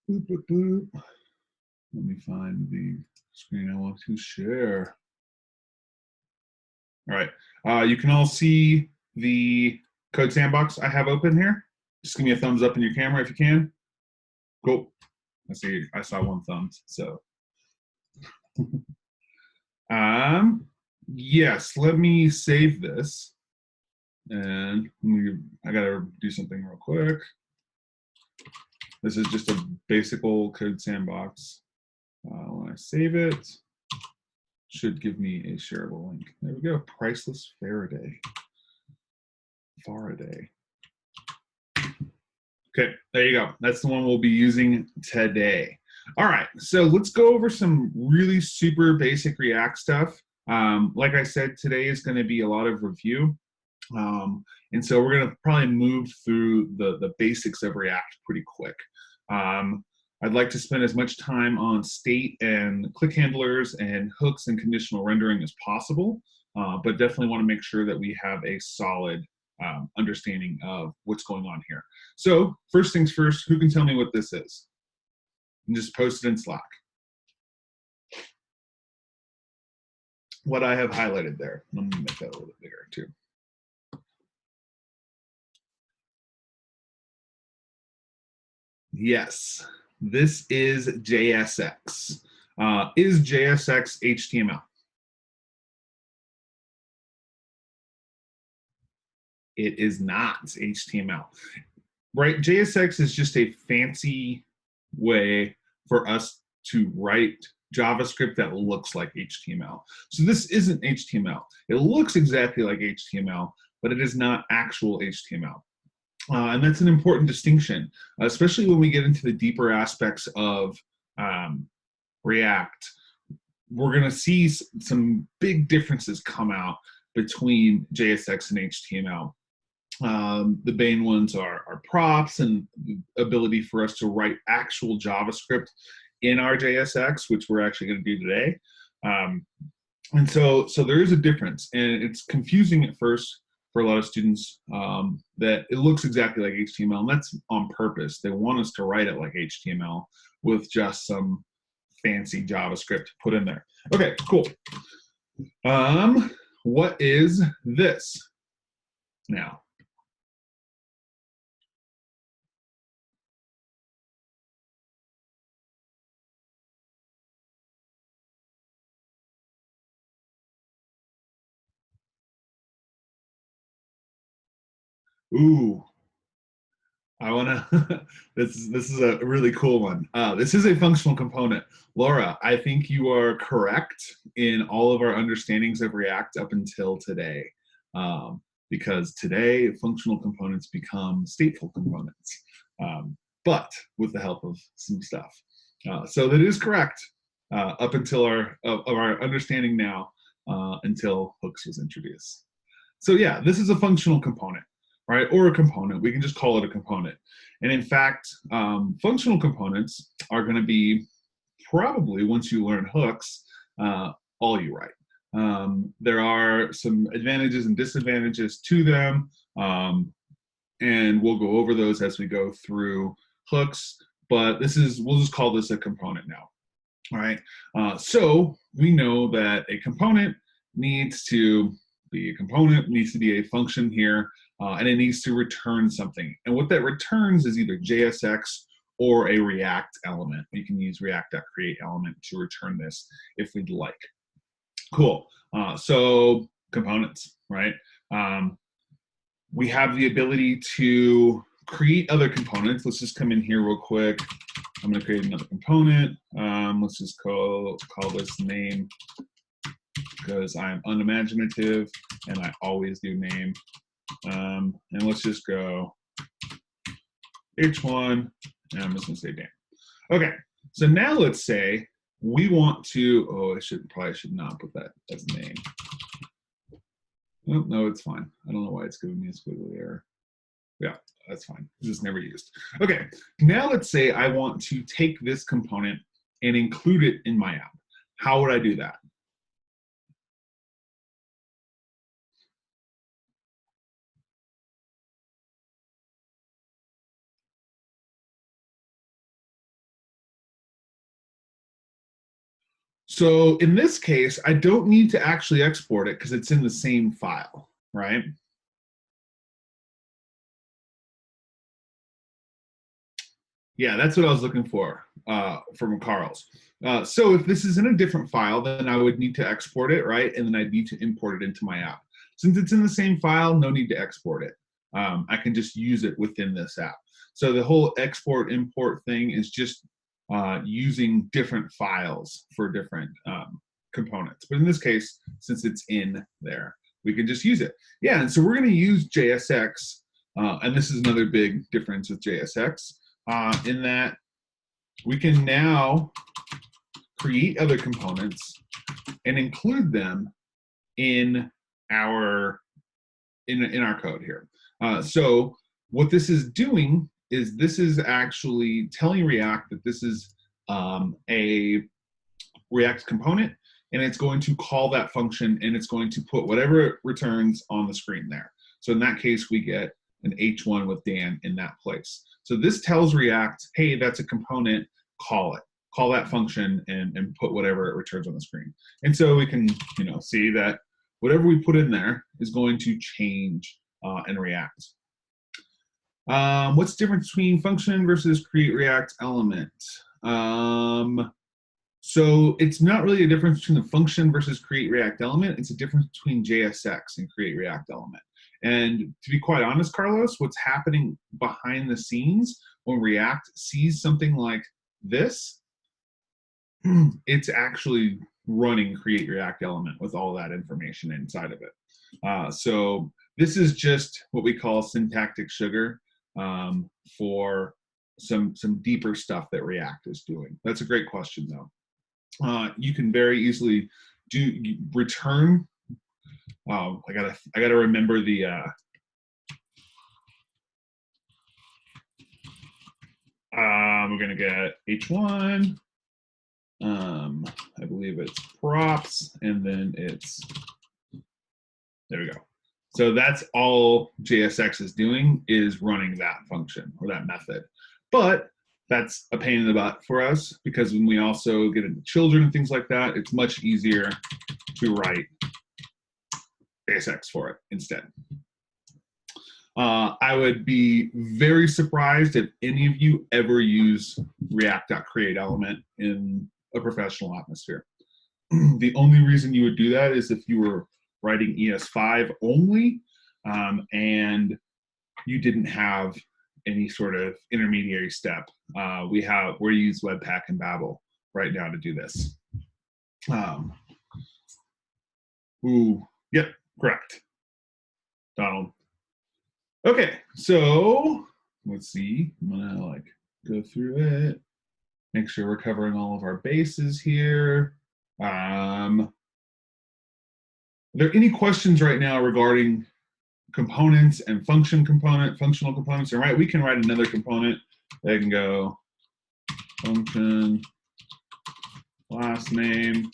Boop, boop, boop. Let me find the screen I want to share. All right. You can all see the code sandbox I have open here. Just give me a thumbs up in your camera if you can. Cool. I saw one thumbs. So yes, let me save this. And I gotta do something real quick. This is just a basic old code sandbox. When I save it, should give me a shareable link. There we go. Priceless Faraday. Okay, there you go. That's the one we'll be using today. All right, so let's go over some really super basic React stuff. Like I said, today is going to be a lot of review. And so we're going to probably move through the basics of React pretty quick. I'd like to spend as much time on state and click handlers and hooks and conditional rendering as possible, but definitely want to make sure that we have a solid understanding of what's going on here. So first things first, who can tell me what this is? And just post it in Slack. What I have highlighted there. I'm going to make that a little bit bigger too. Yes, this is JSX. Is JSX HTML? It is not HTML, right? JSX is just a fancy way for us to write JavaScript that looks like HTML. So this isn't HTML. It looks exactly like HTML, but it is not actual HTML. And that's an important distinction, especially when we get into the deeper aspects of React. We're going to see some big differences come out between JSX and HTML. The main ones are props and the ability for us to write actual JavaScript in our JSX, which we're actually going to do today. And so there is a difference, and it's confusing at first for a lot of students that it looks exactly like HTML, and that's on purpose. They want us to write it like HTML with just some fancy JavaScript put in there. Okay, cool. What is this now? Ooh, I want to. this is a really cool one. This is a functional component. Laura, I think you are correct in all of our understandings of React up until today, because today functional components become stateful components, but with the help of some stuff. So that is correct up until our understanding now, until hooks was introduced. So yeah, this is a functional component, right? Or a component. We can just call it a component. And in fact, functional components are going to be probably, once you learn hooks, all you write. There are some advantages and disadvantages to them, and we'll go over those as we go through hooks. But we'll just call this a component now. All right. So we know that a component needs to be a component, needs to be a function here, and it needs to return something. And what that returns is either JSX or a React element. We can use React.create element to return this if we'd like. Cool. So components, right? We have the ability to create other components. Let's just come in here real quick. I'm going to create another component. Let's just call this name, because I'm unimaginative and I always do name. And let's just go H1, and I'm just going to say Dan. Okay, so now let's say we want to, probably should not put that as name. Oh, no, it's fine. I don't know why it's giving me a squiggly error. Yeah, that's fine. It's just never used. Okay, now let's say I want to take this component and include it in my app. How would I do that? So in this case, I don't need to actually export it because it's in the same file, right? Yeah, that's what I was looking for from Carl's. So if this is in a different file, then I would need to export it, right? And then I'd need to import it into my app. Since it's in the same file, no need to export it. I can just use it within this app. So the whole export import thing is just using different files for different components. But in this case, since it's in there, we can just use it. Yeah, and so we're going to use JSX, and this is another big difference with JSX, in that we can now create other components and include them in our code here. So what this is doing is this is actually telling React that this is a React component, and it's going to call that function, and it's going to put whatever it returns on the screen there. So in that case, we get an H1 with Dan in that place. So this tells React, hey, that's a component, call it. Call that function and put whatever it returns on the screen. And so we can see that whatever we put in there is going to change in React. What's the difference between function versus create React element? So it's not really a difference between the function versus create React element. It's a difference between JSX and create React element. And to be quite honest, Carlos, what's happening behind the scenes when React sees something like this, it's actually running create React element with all that information inside of it. So this is just what we call syntactic sugar for some deeper stuff that React is doing. That's a great question, though. You can very easily return. I gotta remember the. We're gonna get H1. I believe it's props, and then it's, there we go. So that's all JSX is doing, is running that function or that method. But that's a pain in the butt for us, because when we also get into children and things like that, it's much easier to write JSX for it instead. I would be very surprised if any of you ever use React.create element in a professional atmosphere. The only reason you would do that is if you were writing ES5 only, and you didn't have any sort of intermediary step. We use Webpack and Babel right now to do this. Yep, correct, Donald. Okay, so let's see. I'm gonna go through it, make sure we're covering all of our bases here. Are there any questions right now regarding components and functional components? All right, we can write another component that can go function last name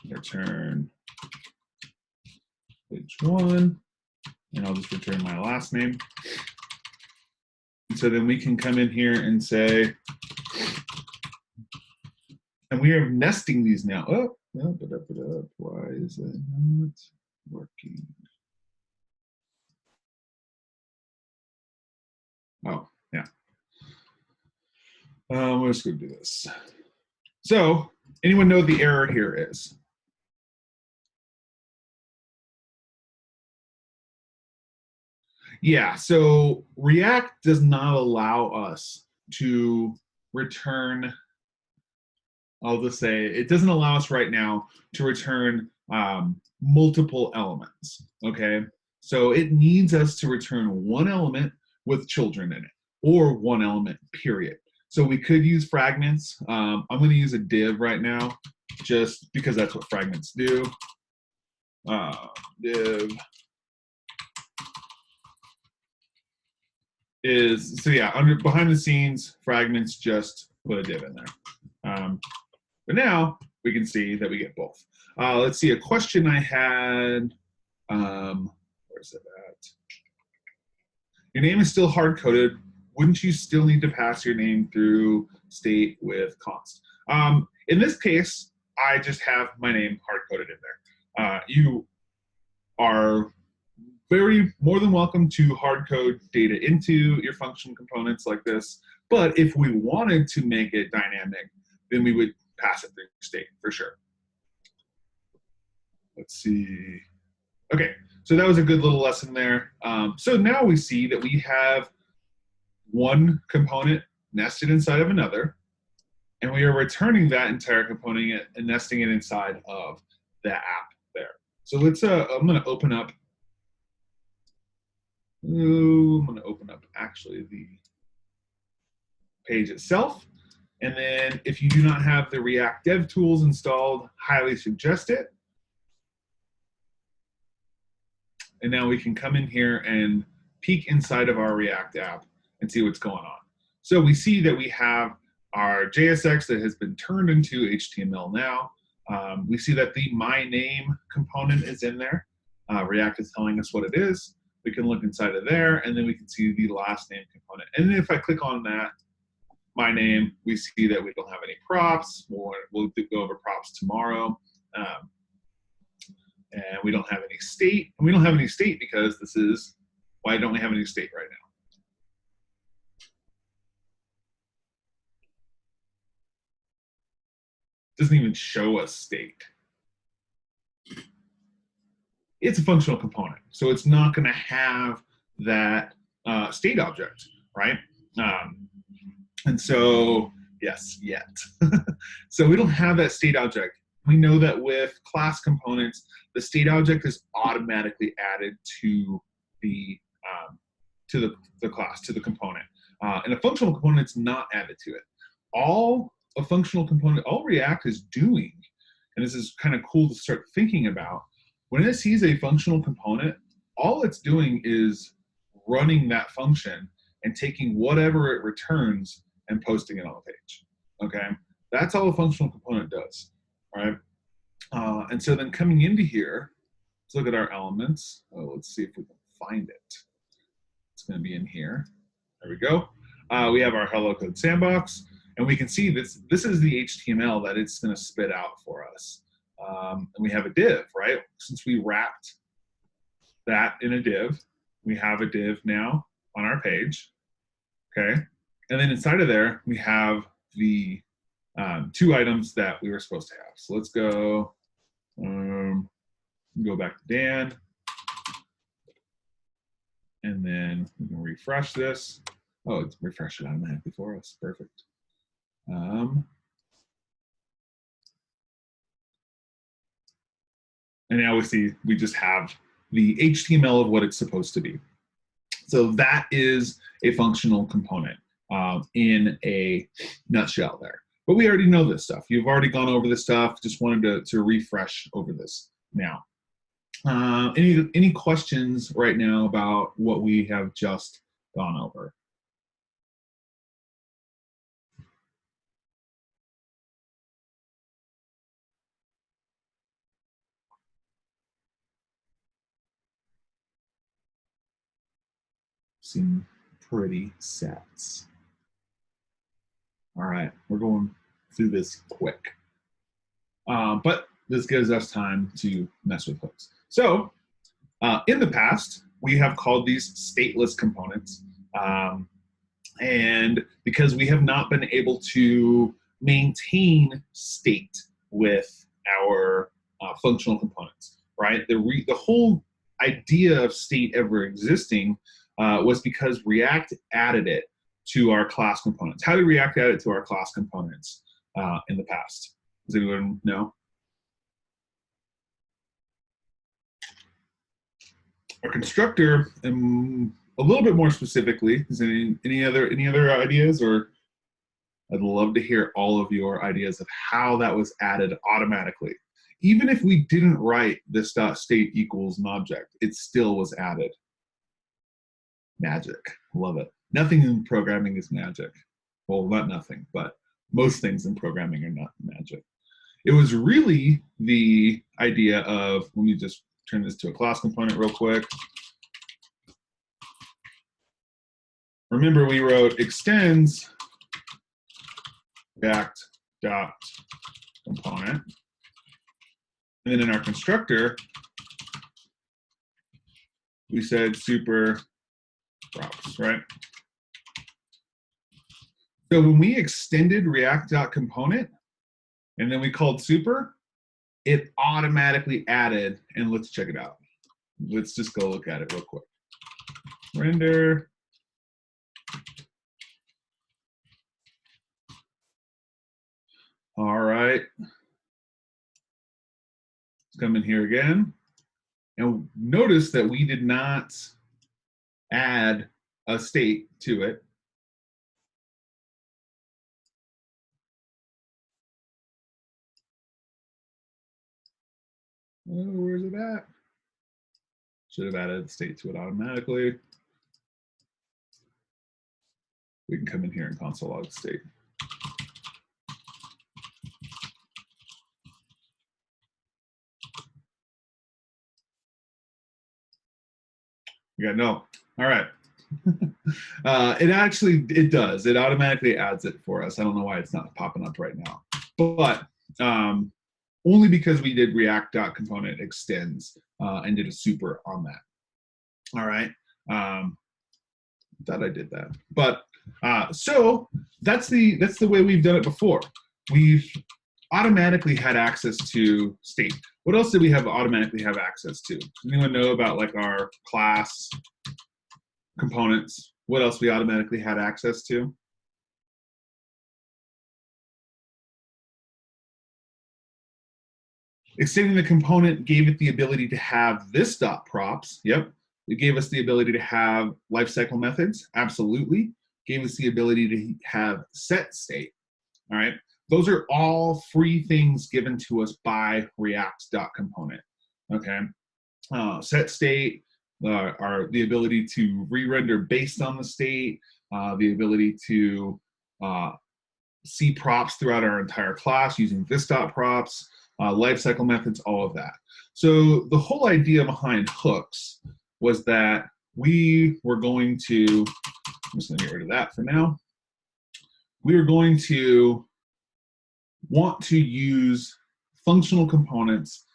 return H1, and I'll just return my last name. And so then we can come in here and say, and we are nesting these now. Oh, no, why is it not working? Oh, yeah. We're just going to do this. So, anyone know what the error here is? Yeah, so React does not allow us to return, I'll just say, it doesn't allow us right now to return multiple elements, okay? So it needs us to return one element with children in it, or one element, period. So we could use fragments. I'm going to use a div right now, just because that's what fragments do. Div is, so yeah, behind the scenes, fragments just put a div in there. But now we can see that we get both. Let's see, a question I had, where's it at? Your name is still hard-coded. wouldn't you still need to pass your name through state with const? In this case, I just have my name hard-coded in there. You are more than welcome to hard code data into your function components like this. But if we wanted to make it dynamic, then we would pass it through state for sure. Let's see. Okay, so that was a good little lesson there. So now we see that we have one component nested inside of another, and we are returning that entire component and nesting it inside of the app there. So let's, I'm gonna open up actually the page itself. And then if you do not have the React Dev tools installed, highly suggest it. And now we can come in here and peek inside of our React app and see what's going on. So we see that we have our JSX that has been turned into HTML now. We see that the my name component is in there. React is telling us what it is. We can look inside of there, and then we can see the last name component. And then if I click on that, my name, we see that we don't have any props. We'll go over props tomorrow. And we don't have any state. And we don't have any state because this is, why don't we have any state right now? Doesn't even show us state. It's a functional component, so it's not going to have that state object, right? And so, yes, yet. So we don't have that state object. We know that with class components, the state object is automatically added to the class, to the component. And a functional component is not added to it. All React is doing, and this is kind of cool to start thinking about, when it sees a functional component, all it's doing is running that function and taking whatever it returns and posting it on the page, okay? That's all a functional component does, right? And so then coming into here, let's look at our elements. Let's see if we can find it. It's gonna be in here. There we go. We have our Hello Code Sandbox, and we can see this is the HTML that it's gonna spit out for us. And we have a div, right? Since we wrapped that in a div, we have a div now on our page, okay? And then inside of there, we have the two items that we were supposed to have. So let's go back to Dan. And then we can refresh this. Oh, it's refreshed it automatically for us, perfect. And now we just have the HTML of what it's supposed to be. So that is a functional component in a nutshell there. But we already know this stuff. You've already gone over this stuff. Just wanted to refresh over this now. Any questions right now about what we have just gone over? Seem pretty set. All right, we're going through this quick. But this gives us time to mess with hooks. So in the past, we have called these stateless components. And because we have not been able to maintain state with our functional components, right? The whole idea of state ever existing was because React added it to our class components. How did React add it to our class components in the past? Does anyone know? Our constructor, and a little bit more specifically, is any other ideas? Or I'd love to hear all of your ideas of how that was added automatically. Even if we didn't write this .state equals an object, it still was added. Magic, love it. Nothing in programming is magic. Well, not nothing, but most things in programming are not magic. It was really the idea of, let me just turn this to a class component real quick. remember we wrote extends React dot component. And then in our constructor, we said super props, right? So when we extended React.component and then we called super, it automatically added, and let's check it out. Let's just go look at it real quick. Render. All right. Let's come in here again. And notice that we did not add a state to it. Oh, where's it at? Should have added a state to it automatically. We can come in here and console log state. We got no. All right. It does. It automatically adds it for us. I don't know why it's not popping up right now. But only because we did React.component extends and did a super on that. All right. Thought I did that. But so that's the way we've done it before. We've automatically had access to state. What else did we have automatically have access to? Anyone know about like our class components? What else we automatically had access to? Extending the component gave it the ability to have this dot props. Yep. It gave us the ability to have lifecycle methods. Absolutely. Gave us the ability to have set state. All right. Those are all free things given to us by React.component. Okay. Set state are the ability to re-render based on the state, the ability to see props throughout our entire class using this.props, lifecycle methods, all of that. So the whole idea behind hooks was that we were going to, I'm just going to get rid of that for now. We are going to want to use functional components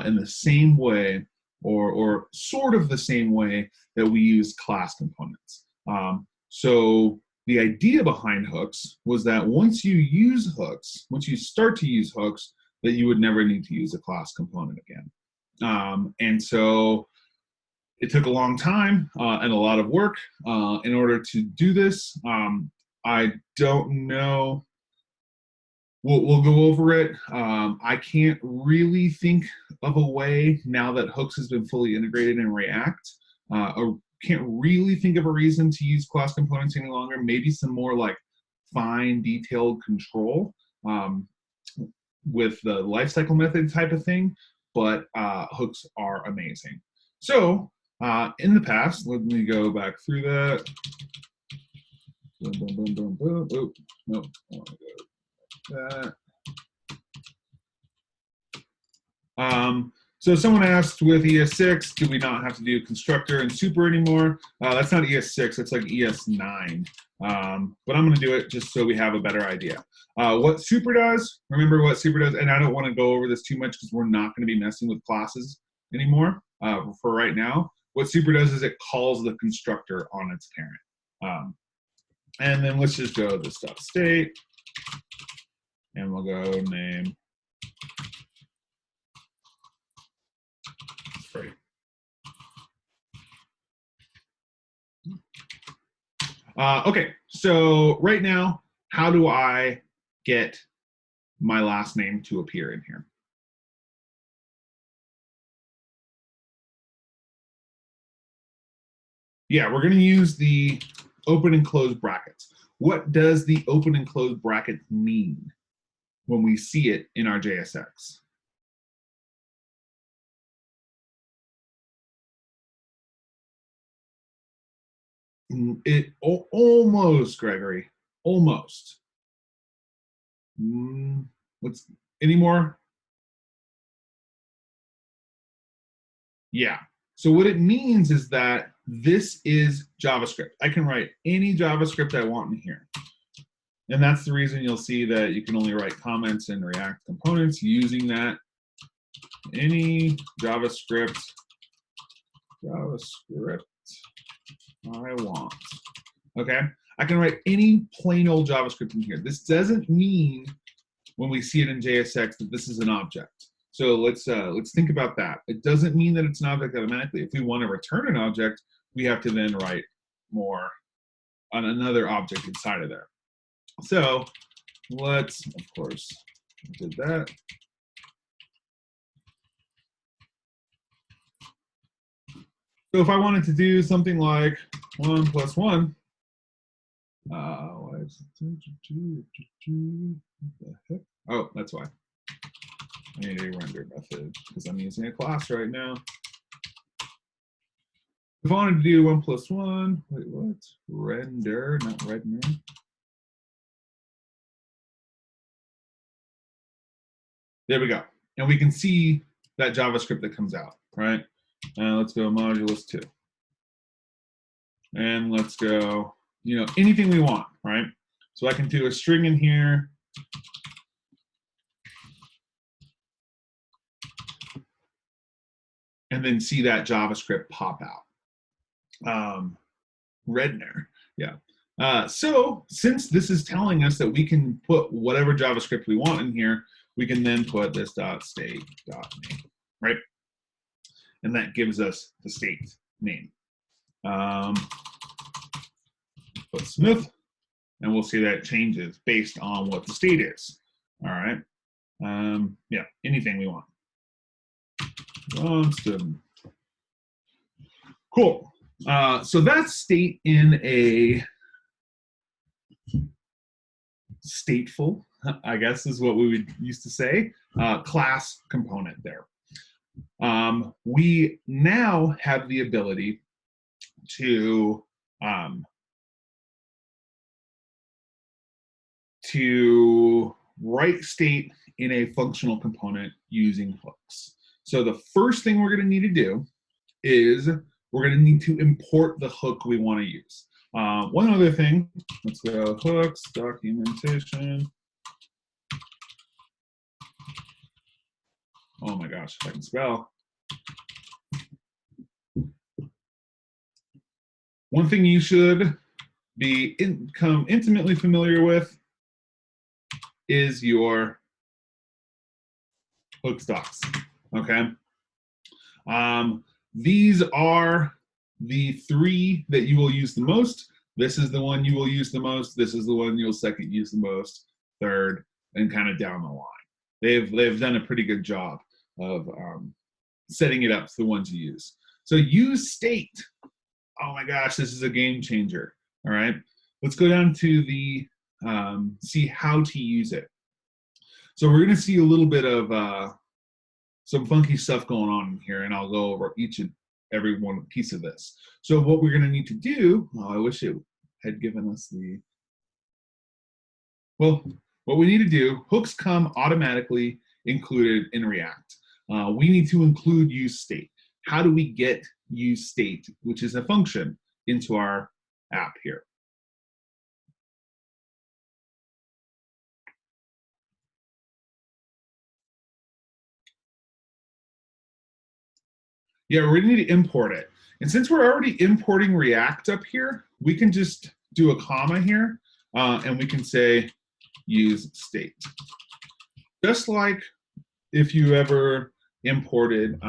in the same way or sort of the same way that we use class components. So the idea behind hooks was that once you use hooks, once you start to use hooks, that you would never need to use a class component again. And so it took a long time and a lot of work in order to do this. I don't know. We'll go over it. I can't really think of a way now that hooks has been fully integrated in React. Or can't really think of a reason to use class components any longer. Maybe some more like fine detailed control with the lifecycle method type of thing, but hooks are amazing. So in the past, let me go back through that. Boom, boom, boom, boom, boom. Oh, no, I want to go that. So someone asked with ES6, do we not have to do constructor and super anymore? That's not ES6, it's like ES9. But I'm going to do it just so we have a better idea. What super does, remember what super does, and I don't want to go over this too much because we're not going to be messing with classes anymore for right now. What super does is it calls the constructor on its parent. And then let's just go this dot state, and we'll go name. Great. Okay, so right now, how do I get my last name to appear in here? Yeah, we're going to use the open and close brackets. What does the open and close bracket mean when we see it in our JSX? Almost, Gregory, almost. Let's, any more? Yeah. So what it means is that this is JavaScript. I can write any JavaScript I want in here. And that's the reason you'll see that you can only write comments in React components using that. Any JavaScript I want. Okay, I can write any plain old JavaScript in here. This doesn't mean when we see it in JSX that this is an object. So let's think about that. It doesn't mean that it's an object automatically. If we want to return an object, we have to then write more on another object inside of there. So let's, of course, did that. So if I wanted to do something like 1 + 1, why is it, what the heck? Oh, that's why. I need a render method because I'm using a class right now. If I wanted to do 1 + 1, wait, what? Render, not render. There we go. And we can see that JavaScript that comes out, right? Let's go modulus 2. And let's go, anything we want, right? So I can do a string in here. And then see that JavaScript pop out. Redner, yeah. So since this is telling us that we can put whatever JavaScript we want in here, we can then put this .state.name, right? And that gives us the state name. Put Smith, and we'll see that it changes based on what the state is. All right. Yeah, anything we want. Cool. So that's state in a stateful, I guess is what we would used to say, class component there. We now have the ability to write state in a functional component using hooks. So the first thing we're going to need to do is we're going to need to import the hook we want to use. One other thing, let's go hooks, documentation. Oh my gosh, if I can spell. One thing you should become intimately familiar with is your hooks docs, okay? These are the 3 that you will use the most. This is the one you will use the most. This is the one you'll second use the most, third, and kind of down the line. They've done a pretty good job of setting it up for the ones you use. So use state. Oh my gosh, this is a game changer. All right, let's go down to the see how to use it. So we're going to see a little bit of some funky stuff going on here, and I'll go over each and every one piece of this. So what we're going to need to do, I wish it had given us the, well, what we need to do, hooks come automatically included in React. We need to include use state. How do we get use state, which is a function, into our app here? Yeah, we're gonna need to import it. And since we're already importing React up here, we can just do a comma here, and we can say use state. Just like if you ever imported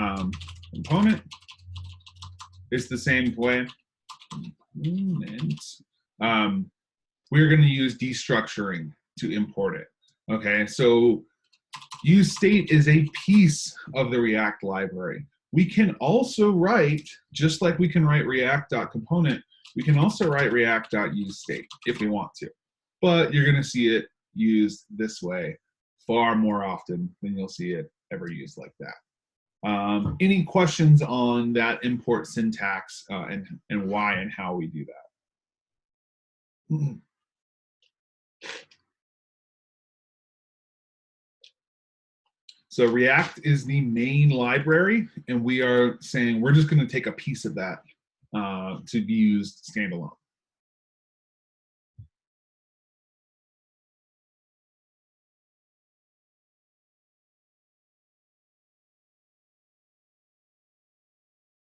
component, it's the same way. We're gonna use destructuring to import it, okay? So use state is a piece of the React library. We can also write, just like we can write react.component, we can also write react.useState if we want to. But you're going to see it used this way far more often than you'll see it ever used like that. Any questions on that import syntax and why and how we do that? So React is the main library, and we are saying we're just going to take a piece of that to be used standalone.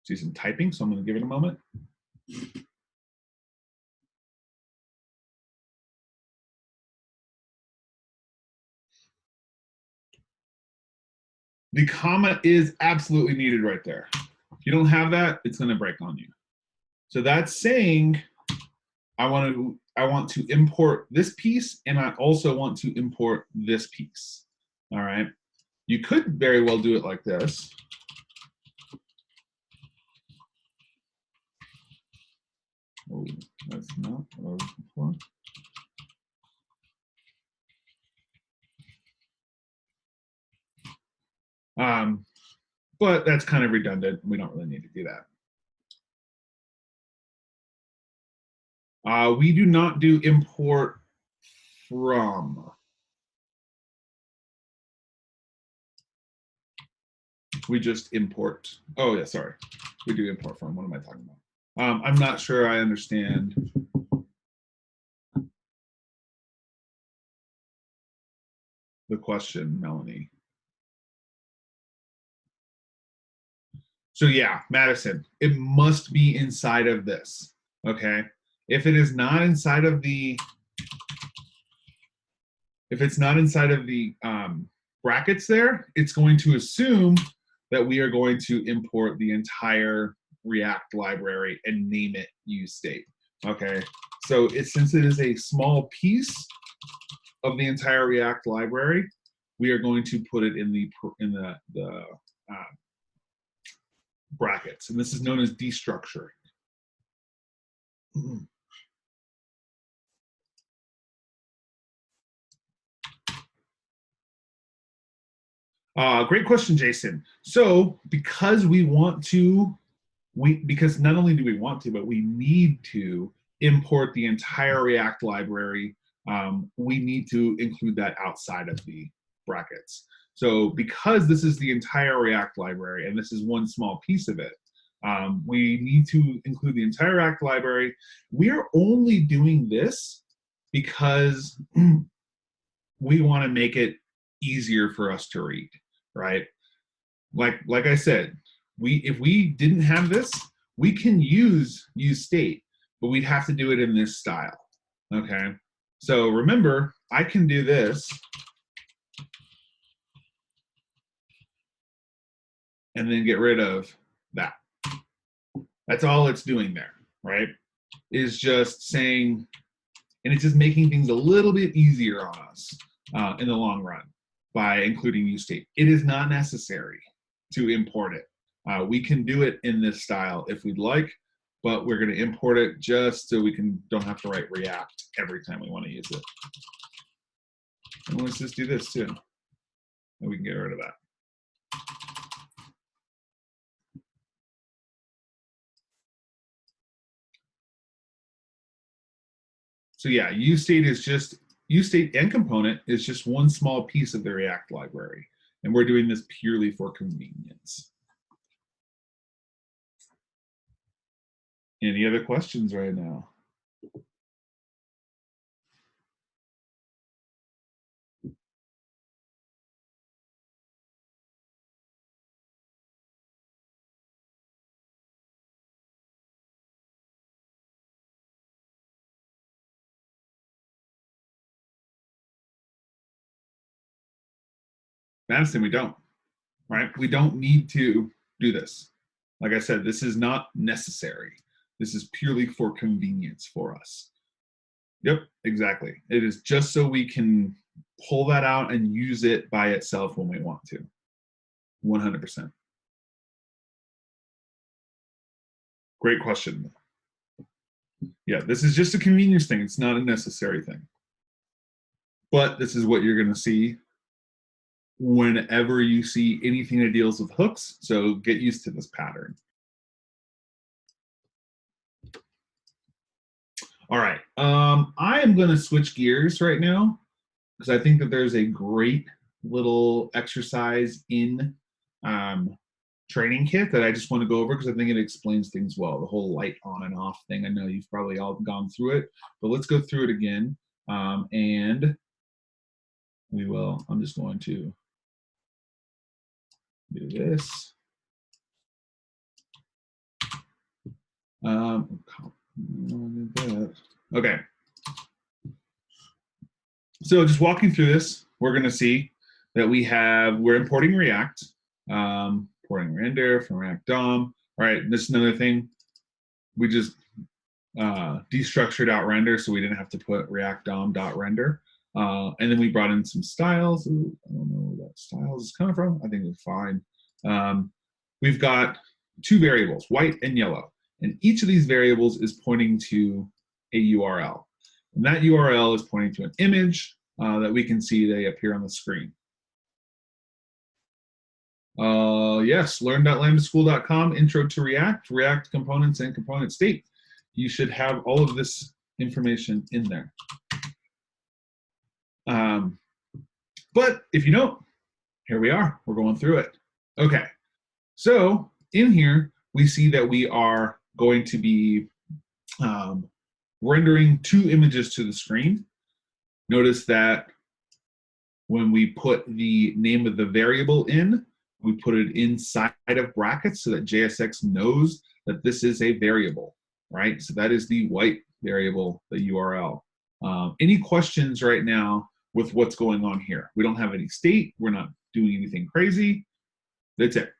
See some typing, so I'm going to give it a moment. The comma is absolutely needed right there. If you don't have that, it's going to break on you. So that's saying I want to import this piece, and I also want to import this piece. All right. You could very well do it like this. Oh, that's not what I was looking for. But that's kind of redundant. We don't really need to do that. We do not do import from. We just import. Oh, yeah, sorry. We do import from. What am I talking about? I'm not sure I understand the question, Melanie. So yeah, Madison, it must be inside of this, okay? If it is not inside of the, if it's not inside of the brackets there, it's going to assume that we are going to import the entire React library and name it useState, okay? So since it is a small piece of the entire React library, we are going to put it in the brackets, and this is known as destructuring. Great question, Jason. So because we want to, because not only do we want to, but we need to import the entire React library, we need to include that outside of the brackets. So because this is the entire React library, and this is one small piece of it, we need to include the entire React library. We are only doing this because we want to make it easier for us to read, right? Like I said, if we didn't have this, we can use state, but we'd have to do it in this style, okay? So remember, I can do this and then get rid of that. That's all it's doing there, right? Is just saying, and it's just making things a little bit easier on us in the long run by including useState. It is not necessary to import it. We can do it in this style if we'd like, but we're going to import it just so we don't have to write React every time we want to use it. And let's just do this too, and we can get rid of that. So yeah, useState and component is just one small piece of the React library, and we're doing this purely for convenience. Any other questions right now? Madison, we don't, right? We don't need to do this. Like I said, this is not necessary. This is purely for convenience for us. Yep, exactly. It is just so we can pull that out and use it by itself when we want to. 100%. Great question. Yeah, this is just a convenience thing. It's not a necessary thing. But this is what you're going to see whenever you see anything that deals with hooks. So get used to this pattern. All right. I am going to switch gears right now because I think that there's a great little exercise in training kit that I just want to go over because I think it explains things well. The whole light on and off thing. I know you've probably all gone through it, but let's go through it again. And we will, I'm just going to do this. Okay. So just walking through this, we're going to see that we're importing React, importing render from React DOM. All right, this is another thing. We just destructured out render, so we didn't have to put React DOM.render. And then we brought in some styles. Ooh, I don't know where that styles is coming from. I think it's fine. We've got two variables, white and yellow. And each of these variables is pointing to a URL. And that URL is pointing to an image that we can see they appear on the screen. Yes, learn.lambdaschool.com, intro to React, React components and component state. You should have all of this information in there. But if you don't, here we are, we're going through it. Okay, so in here, we see that we are going to be rendering two images to the screen. Notice that when we put the name of the variable in, we put it inside of brackets so that JSX knows that this is a variable, right? So that is the white variable, the URL. Any questions right now with what's going on here? We don't have any state. We're not doing anything crazy. That's it.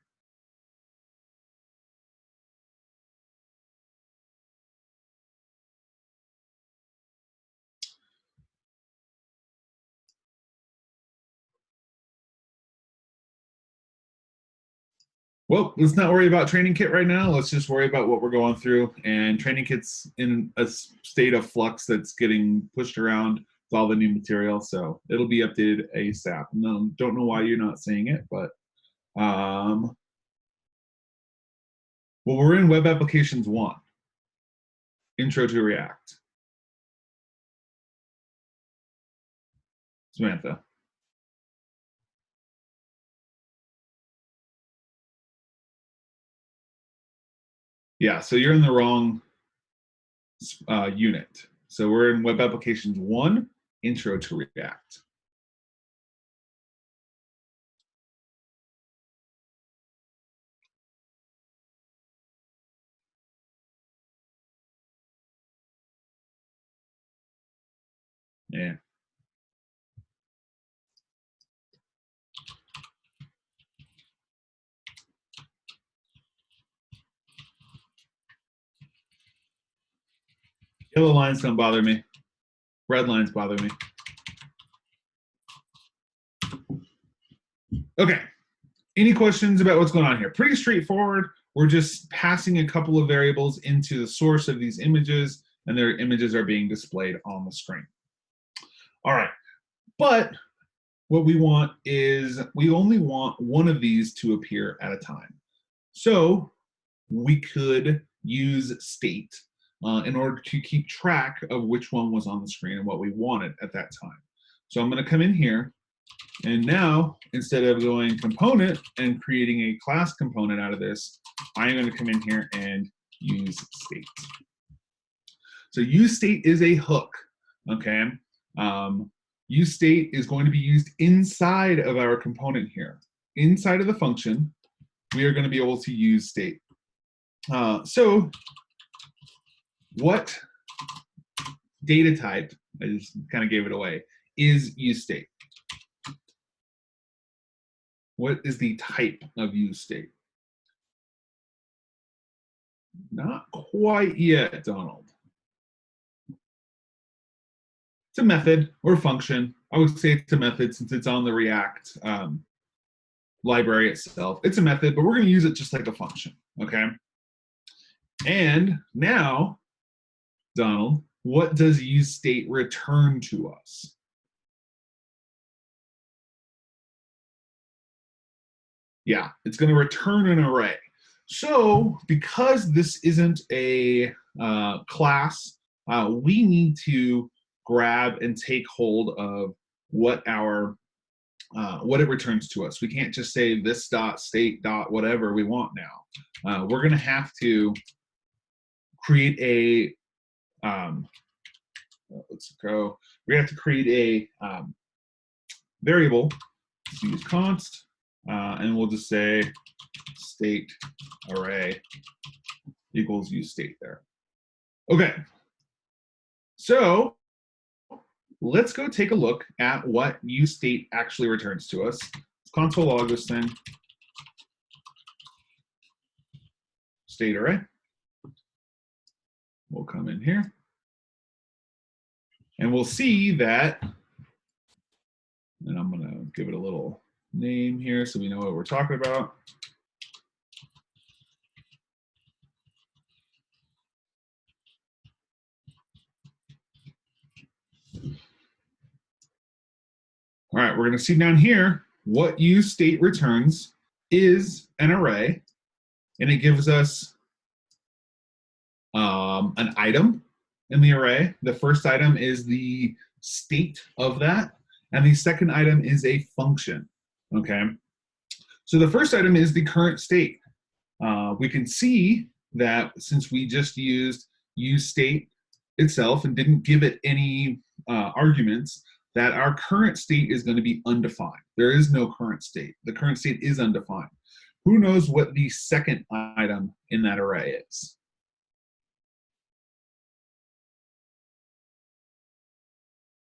Well, let's not worry about training kit right now. Let's just worry about what we're going through. And training kit's in a state of flux that's getting pushed around with all the new material. So it'll be updated ASAP. No, don't know why you're not seeing it, but well, we're in Web Applications 1, Intro to React. Samantha. Yeah, so you're in the wrong unit. So we're in Web Applications 1, Intro to React. Yeah. Yellow lines don't bother me. Red lines bother me. Okay. Any questions about what's going on here? Pretty straightforward. We're just passing a couple of variables into the source of these images, and their images are being displayed on the screen. All right. But what we want is we only want one of these to appear at a time. So we could use state in order to keep track of which one was on the screen and what we wanted at that time. So I'm going to come in here, and now instead of going component and creating a class component out of this, I'm going to come in here and use state. So use state is a hook, okay? Use state is going to be used inside of our component here. Inside of the function, we are going to be able to use state. So what data type, I just kind of gave it away, is use state? What is the type of use state? Not quite yet, Donald. It's a method or function. I would say it's a method since it's on the React library itself. It's a method, but we're going to use it just like a function, okay? And now, Donald, what does use state return to us? Yeah, it's going to return an array. So because this isn't a class, we need to grab and take hold of what our what it returns to us. We can't just say this dot state dot whatever we want now. We're going to have to create a let's go. We have to create a variable. Let's use const, and we'll just say state array equals use state there. Okay, so let's go take a look at what use state actually returns to us. Let's console log this thing. State array. We'll come in here. And we'll see that, and I'm going to give it a little name here so we know what we're talking about. All right, we're going to see down here what use state returns is an array, and it gives us an item in the array. The first item is the state of that, and the second item is a function. Okay, so the first item is the current state. We can see that since we just used use state itself and didn't give it any arguments, that our current state is going to be undefined. There is no current state. The current state is undefined. Who knows what the second item in that array is?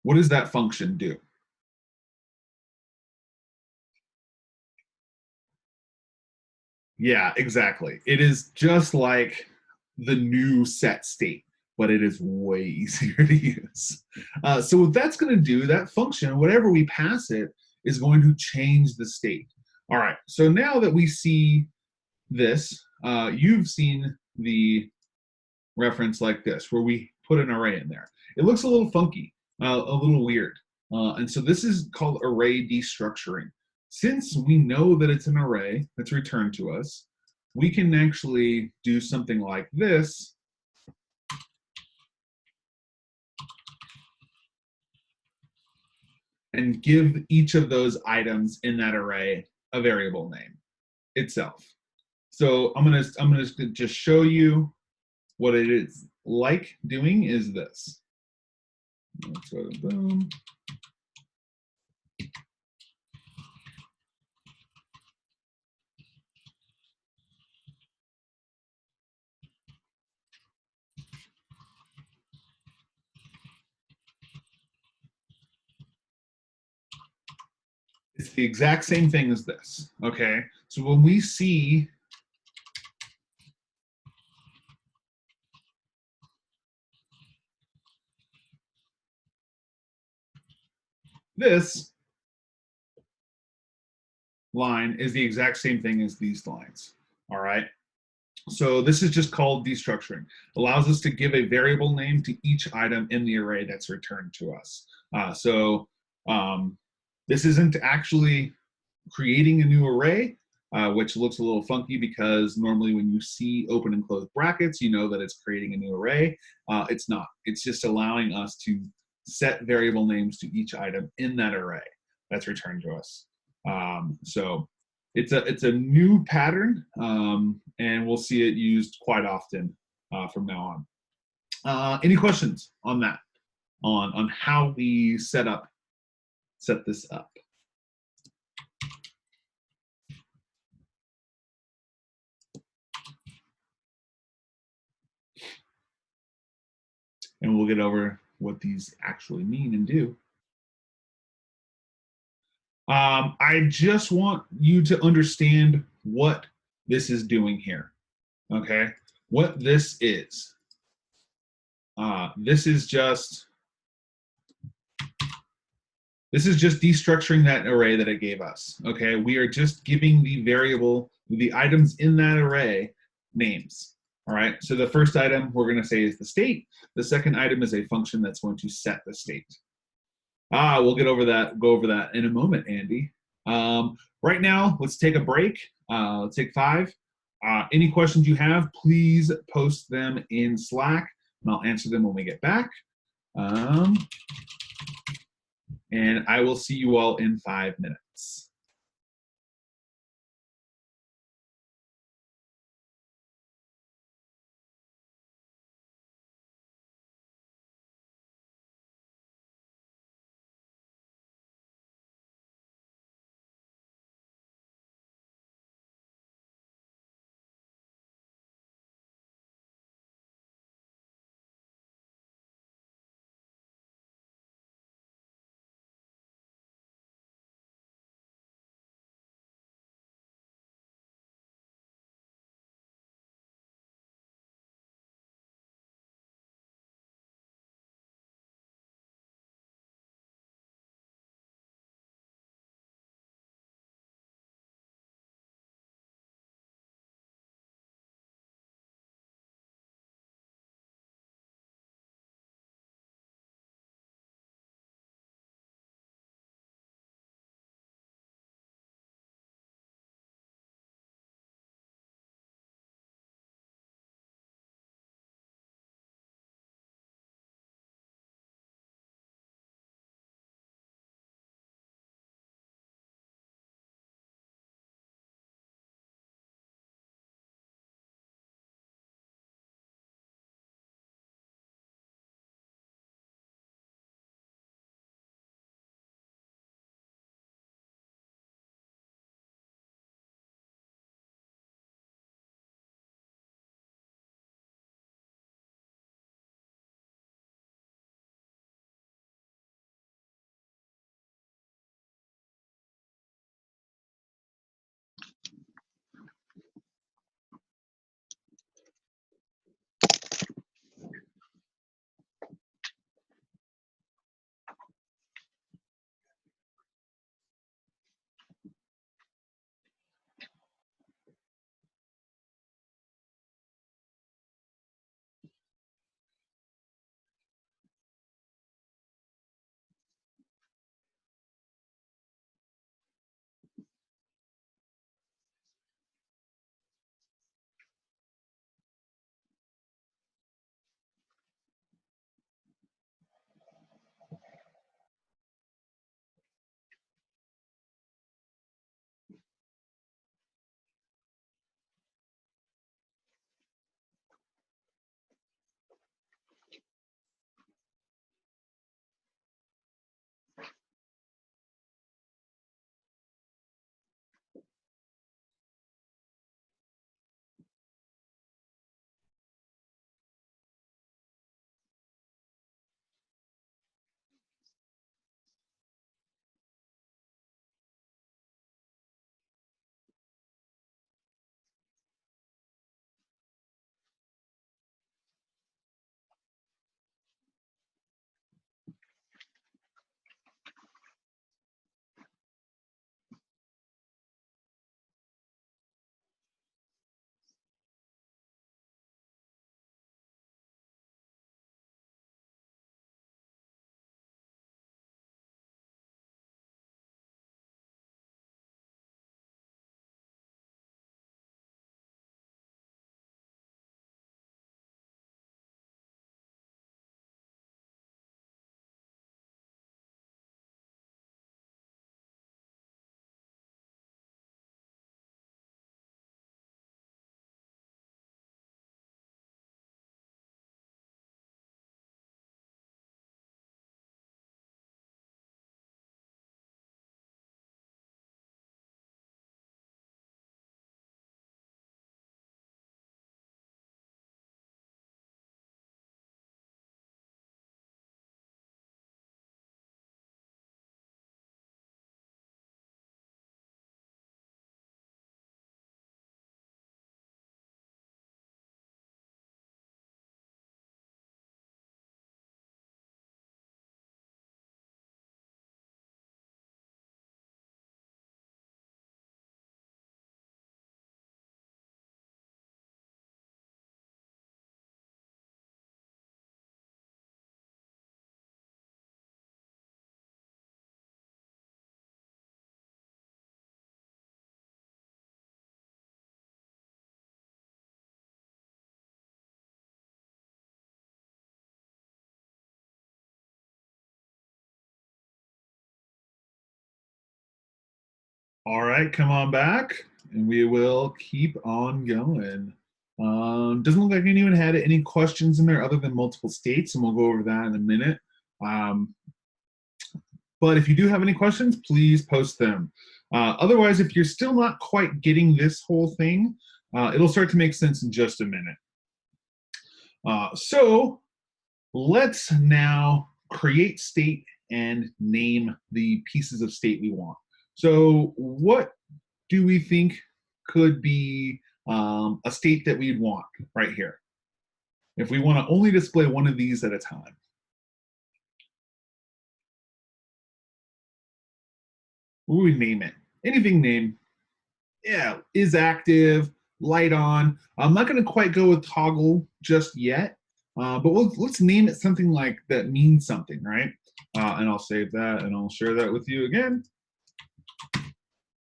What does that function do? Yeah, exactly. It is just like the new set state, but it is way easier to use. So what that's going to do, that function, whatever we pass it, is going to change the state. All right, so now that we see this, you've seen the reference like this, where we put an array in there. It looks a little funky, a little weird. And so this is called array destructuring. Since we know that it's an array that's returned to us, we can actually do something like this. And give each of those items in that array a variable name itself. So I'm gonna just show you what it is like doing is this. Let's go to boom. It's the exact same thing as this, okay? So when we see this line is the exact same thing as these lines, all right? So this is just called destructuring. Allows us to give a variable name to each item in the array that's returned to us. This isn't actually creating a new array, which looks a little funky because normally when you see open and closed brackets, you know that it's creating a new array. It's not. It's just allowing us to set variable names to each item in that array that's returned to us. So it's a new pattern, and we'll see it used quite often from now on. Any questions on that? On how we set this up? And we'll get over what these actually mean and do. I just want you to understand what this is doing here, okay? What this is. This is just destructuring that array that it gave us, okay? We are just giving the items in that array names. All right, so the first item we're going to say is the state. The second item is a function that's going to set the state. We'll go over that in a moment, Andy. Right now, let's take a break. Let's take 5. Any questions you have, please post them in Slack, and I'll answer them when we get back. And I will see you all in 5 minutes. All right, come on back, and we will keep on going. Doesn't look like anyone had any questions in there other than multiple states, and we'll go over that in a minute. But if you do have any questions, please post them. Otherwise, if you're still not quite getting this whole thing, it'll start to make sense in just a minute. So let's now create state and name the pieces of state we want. So what do we think could be a state that we'd want right here if we want to only display one of these at a time? What would we name it? Anything name. Yeah, is active, light on. I'm not going to quite go with toggle just yet, but let's name it something like that means something, right? And I'll save that and I'll share that with you again.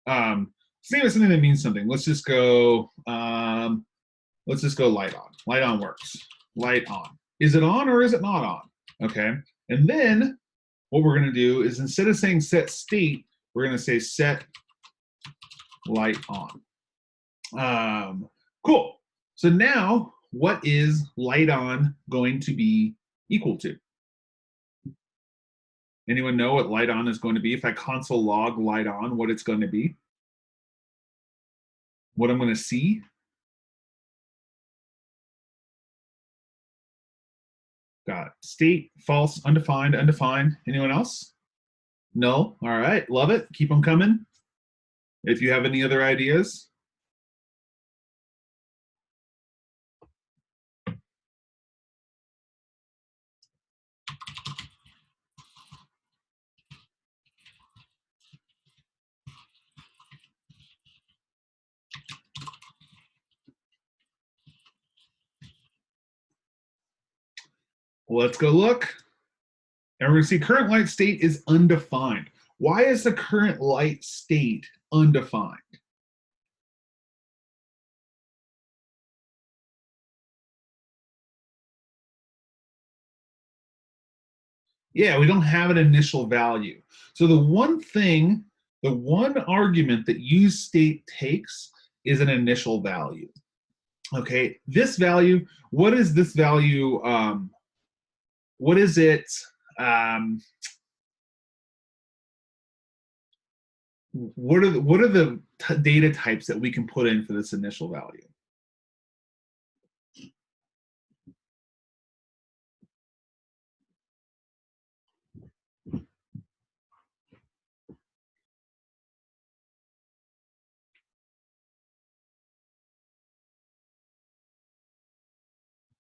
Let's name it something that means something. Let's just go light on. Light on works. Light on. Is it on or is it not on? Okay. And then what we're going to do is instead of saying set state, we're going to say set light on. Cool. So now what is light on going to be equal to? Anyone know what light on is going to be? If I console log light on, what it's going to be? What I'm going to see? Got state, false, undefined, undefined. Anyone else? No? All right. Love it. Keep them coming. If you have any other ideas. Let's go look. And we're going to see current light state is undefined. Why is the current light state undefined? Yeah, we don't have an initial value. So the one argument that useState takes is an initial value. Okay, this value, what is this value? What is it? What are the data types that we can put in for this initial value?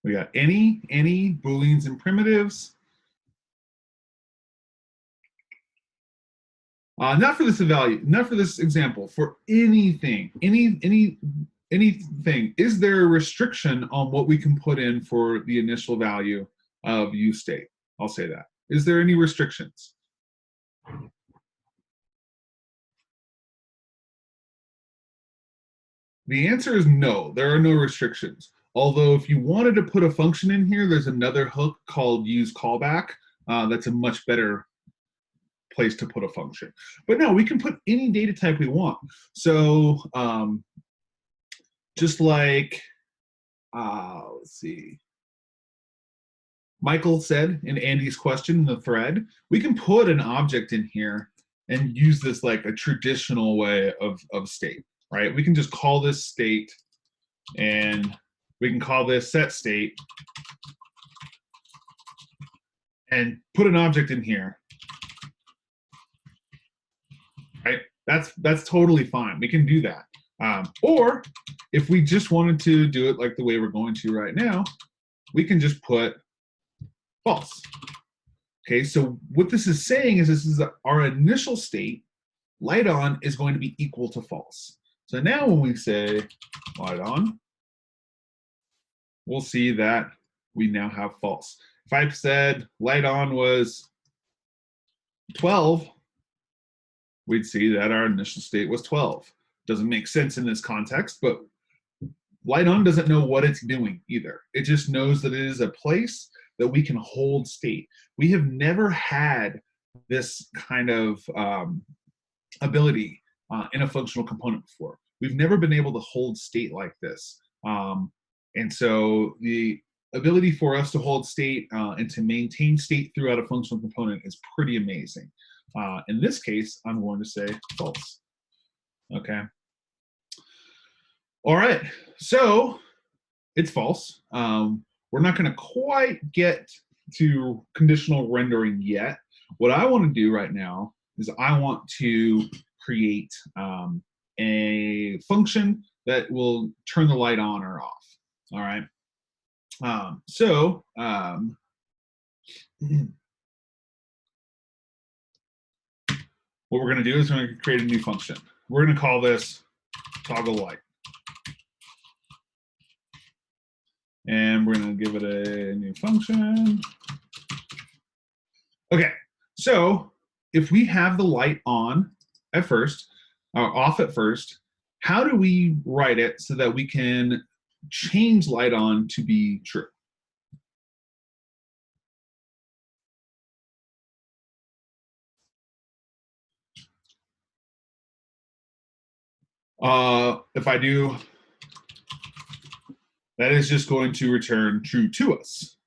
We got any, Booleans, and primitives. Not for this value, not for this example, for anything, anything. Is there a restriction on what we can put in for the initial value of useState? I'll say that. Is there any restrictions? The answer is no, there are no restrictions. Although if you wanted to put a function in here, there's another hook called useCallback. That's a much better place to put a function. But no, we can put any data type we want. So just like, let's see, Michael said in Andy's question in the thread, we can put an object in here and use this like a traditional way of state, right? We can just call this state and we can call this set state and put an object in here, right? That's totally fine. We can do that. Or if we just wanted to do it like the way we're going to right now, we can just put false. Okay, so what this is saying is this is our initial state, light on is going to be equal to false. So now when we say light on, we'll see that we now have false. If I said light on was 12, we'd see that our initial state was 12. Doesn't make sense in this context, but light on doesn't know what it's doing either. It just knows that it is a place that we can hold state. We have never had this kind of ability in a functional component before. We've never been able to hold state like this. And so the ability for us to hold state and to maintain state throughout a functional component is pretty amazing. In this case, I'm going to say false. Okay. All right. So it's false. We're not going to quite get to conditional rendering yet. What I want to do right now is I want to create a function that will turn the light on or off. All right. What we're going to do is we're going to create a new function. We're going to call this toggle light. And we're going to give it a new function. Okay, so if we have the light on at first, or off at first, how do we write it so that we can change light on to be true? If I do, that is just going to return true to us.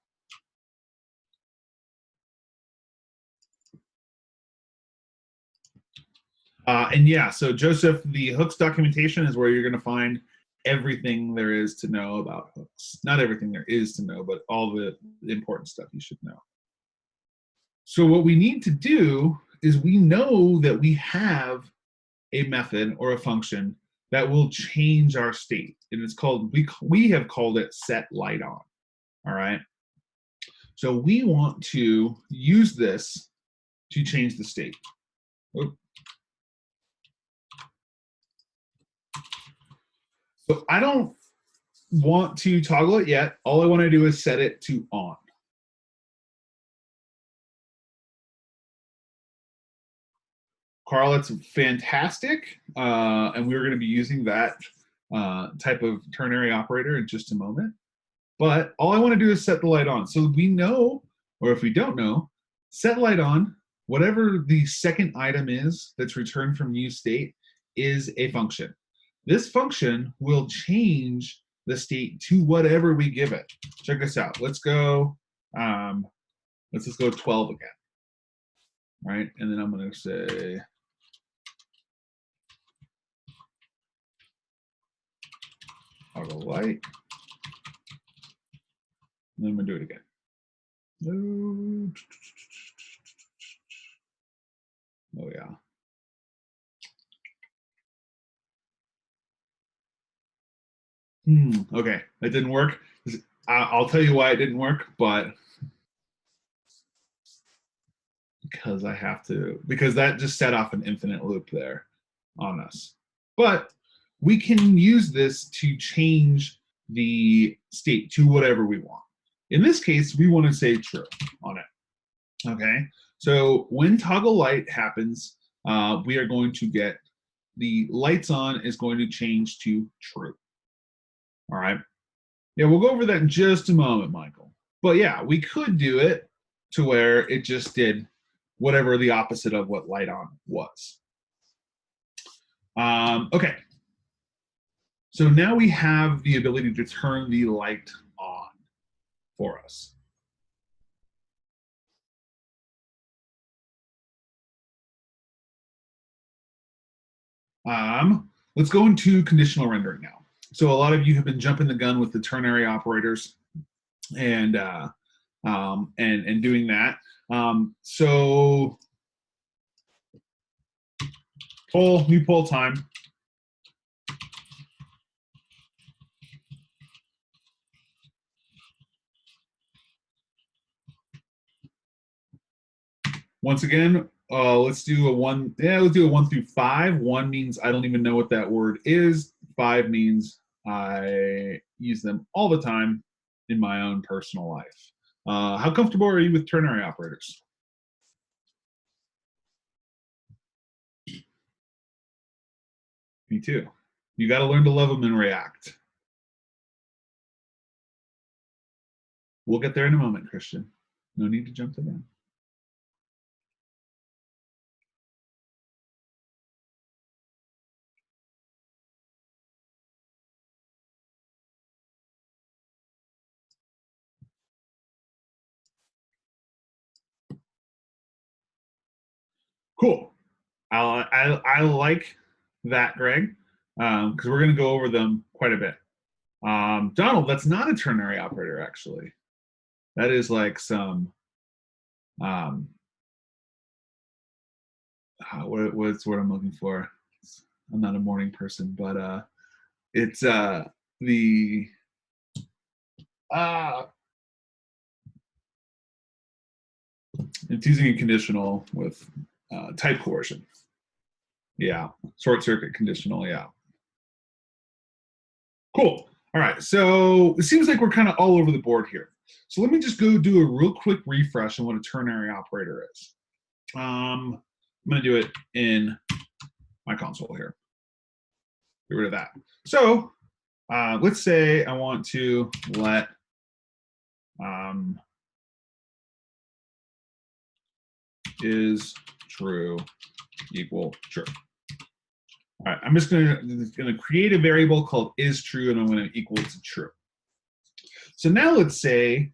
And yeah, so Joseph, the hooks documentation is where you're going to find everything there is to know about hooks. Not everything there is to know, but all the important stuff you should know. So what we need to do is we know that we have a method or a function that will change our state. And it's called, we have called it set light on. All right. So we want to use this to change the state. Oop. So I don't want to toggle it yet. All I want to do is set it to on. Carl, it's fantastic. And we're going to be using that type of ternary operator in just a moment. But all I want to do is set the light on. So we know, or if we don't know, set light on, whatever the second item is that's returned from use state is a function. This function will change the state to whatever we give it. Check this out. Let's go, let's just go 12 again. All right, and then I'm going to say toggle light. And then I'm going to do it again. Oh, yeah. Okay, that didn't work. I'll tell you why it didn't work, but because I have to, because that just set off an infinite loop there on us. But we can use this to change the state to whatever we want. In this case, we want to say true on it. Okay, so when toggle light happens, we are going to get the lights on is going to change to true. All right. Yeah, we'll go over that in just a moment, Michael. But yeah, we could do it to where it just did whatever the opposite of what light on was. Okay. So now we have the ability to turn the light on for us. Let's go into conditional rendering now. So a lot of you have been jumping the gun with the ternary operators and doing that. So new poll time. Once again, let's do a one. Yeah, let's do a 1 through 5. 1 means I don't even know what that word is. 5 means I use them all the time in my own personal life. How comfortable are you with ternary operators? Me too. You got to learn to love them and React. We'll get there in a moment, Christian. No need to jump to them. Cool. I like that, Greg, because we're going to go over them quite a bit. Donald, that's not a ternary operator, actually. That is like some, um, what's what I'm looking for? I'm not a morning person, but it's the uh, it's using a conditional with type coercion. Yeah, short circuit conditional. Yeah. Cool. All right. So it seems like we're kind of all over the board here. So let me just go do a real quick refresh on what a ternary operator is. I'm going to do it in my console here. Get rid of that. So let's say I want to let is true equal true. All right, I'm just going to create a variable called is true, and I'm going to equal it to true. So now let's say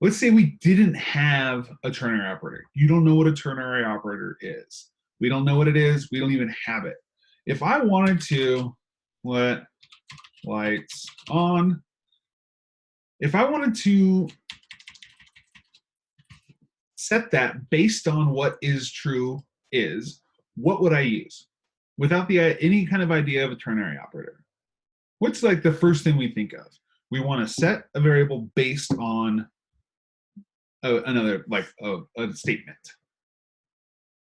we didn't have a ternary operator. You don't know what a ternary operator is. We don't know what it is. We don't even have it. If I wanted to let lights on, if I wanted to set that based on what is true is, what would I use? Without any kind of idea of a ternary operator. What's like the first thing we think of? We want to set a variable based on another, like a statement.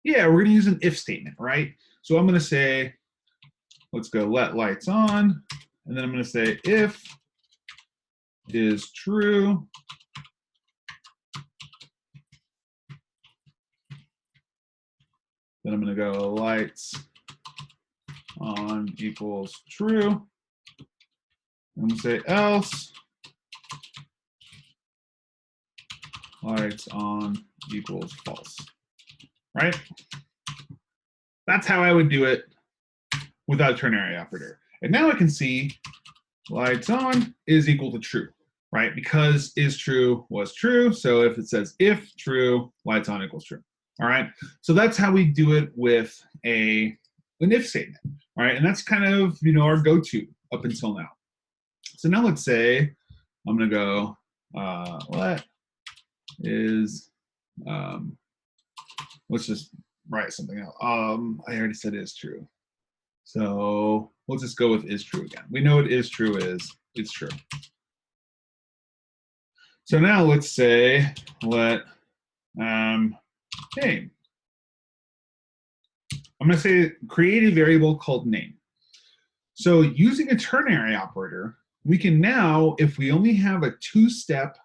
Yeah, we're going to use an if statement, right? So I'm going to say, let's go let lights on, and then I'm going to say if is true, then I'm going to go lights on equals true. I'm going to say else lights on equals false, right? That's how I would do it without a ternary operator. And now I can see lights on is equal to true, right? Because is true was true. So if it says if true, lights on equals true. All right. So that's how we do it with an if statement, right? And that's kind of, our go-to up until now. So now let's say I'm going to go let is, let's just write something else. I already said is true. So we'll just go with is true again. We know what is true is. It's true. So now let's say let name. I'm going to say create a variable called name. So using a ternary operator, we can now, if we only have a two-step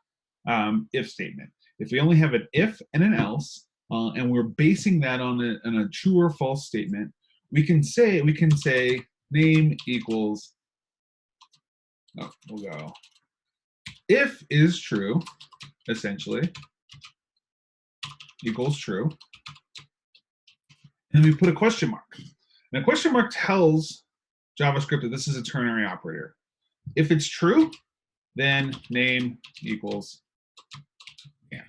if statement, if we only have an if and an else, and we're basing that on a true or false statement, we can say name equals, we'll go if is true, essentially, equals true. And we put a question mark. And a question mark tells JavaScript that this is a ternary operator. If it's true, then name equals yeah.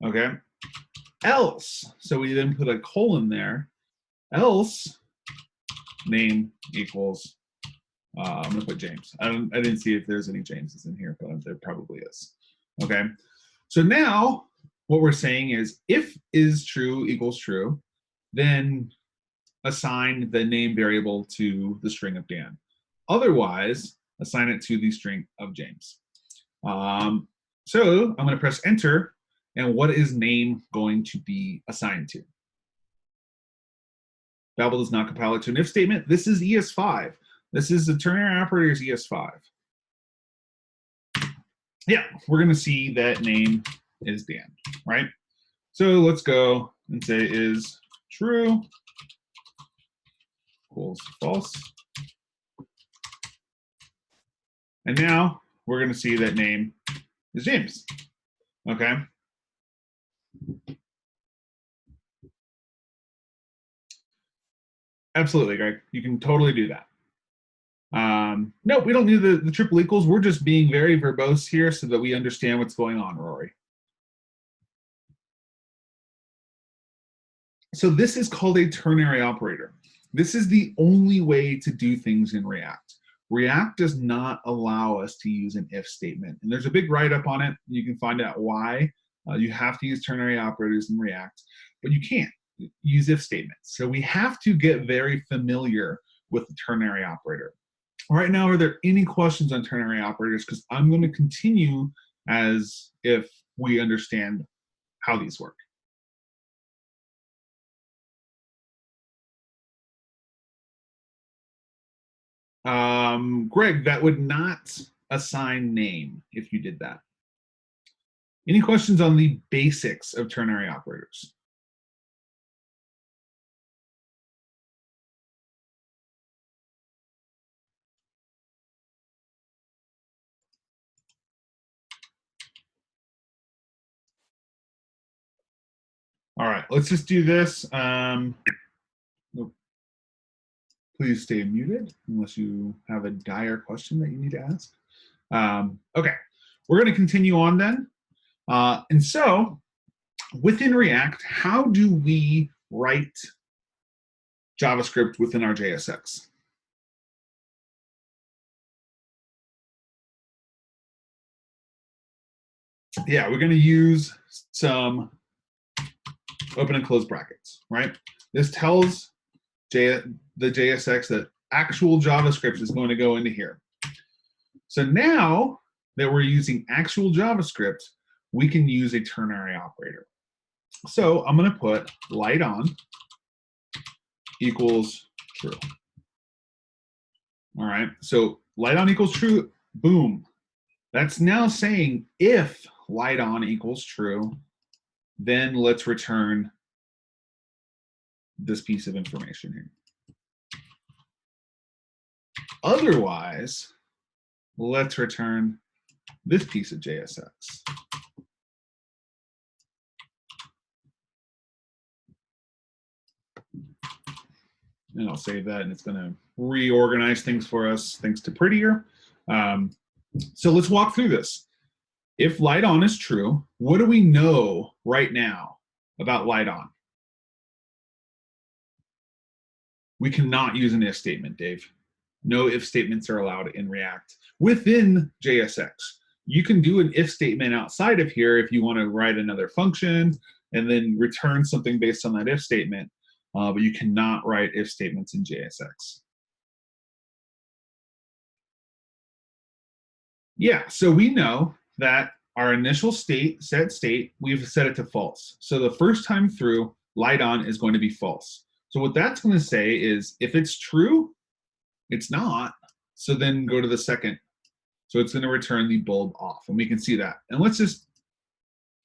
Okay. Else, so we then put a colon there. Else name equals I'm going to put James. I didn't see if there's any Jameses in here, but there probably is. Okay. So now what we're saying is if is true equals true, then assign the name variable to the string of Dan. Otherwise, assign it to the string of James. So I'm going to press enter, and what is name going to be assigned to? Babel does not compile it to an if statement. This is ES5. This is the ternary operator's ES5. Yeah, we're going to see that name is Dan, right? So let's go and say is true equals false. And now we're going to see that name is James. Okay. Absolutely, Greg. You can totally do that. No, we don't need the triple equals. We're just being very verbose here so that we understand what's going on, Rory. So this is called a ternary operator. This is the only way to do things in React. React does not allow us to use an if statement. And there's a big write-up on it. You can find out why you have to use ternary operators in React, but you can't use if statements. So we have to get very familiar with the ternary operator. Right now, are there any questions on ternary operators? Because I'm going to continue as if we understand how these work. Greg, that would not assign name if you did that. Any questions on the basics of ternary operators? All right, let's just do this. Please stay muted unless you have a dire question that you need to ask. Okay, we're going to continue on then. And so within React, how do we write JavaScript within our JSX? Yeah, we're going to use some open and close brackets, right? This tells the JSX that actual JavaScript is going to go into here. So now that we're using actual JavaScript, we can use a ternary operator. So I'm going to put light on equals true. All right, so light on equals true, boom. That's now saying if light on equals true, then let's return this piece of information here. Otherwise, let's return this piece of JSX. And I'll save that, and it's going to reorganize things for us thanks to Prettier. So let's walk through this. If light on is true, what do we know right now about light on? We cannot use an if statement, Dave. No if statements are allowed in React within JSX. You can do an if statement outside of here if you want to write another function and then return something based on that if statement, but you cannot write if statements in JSX. Yeah, so we know that our initial state, set state, we've set it to false. So the first time through, light on is going to be false. So what that's going to say is if it's true, it's not. So then go to the second. So it's going to return the bulb off, and we can see that. And let's just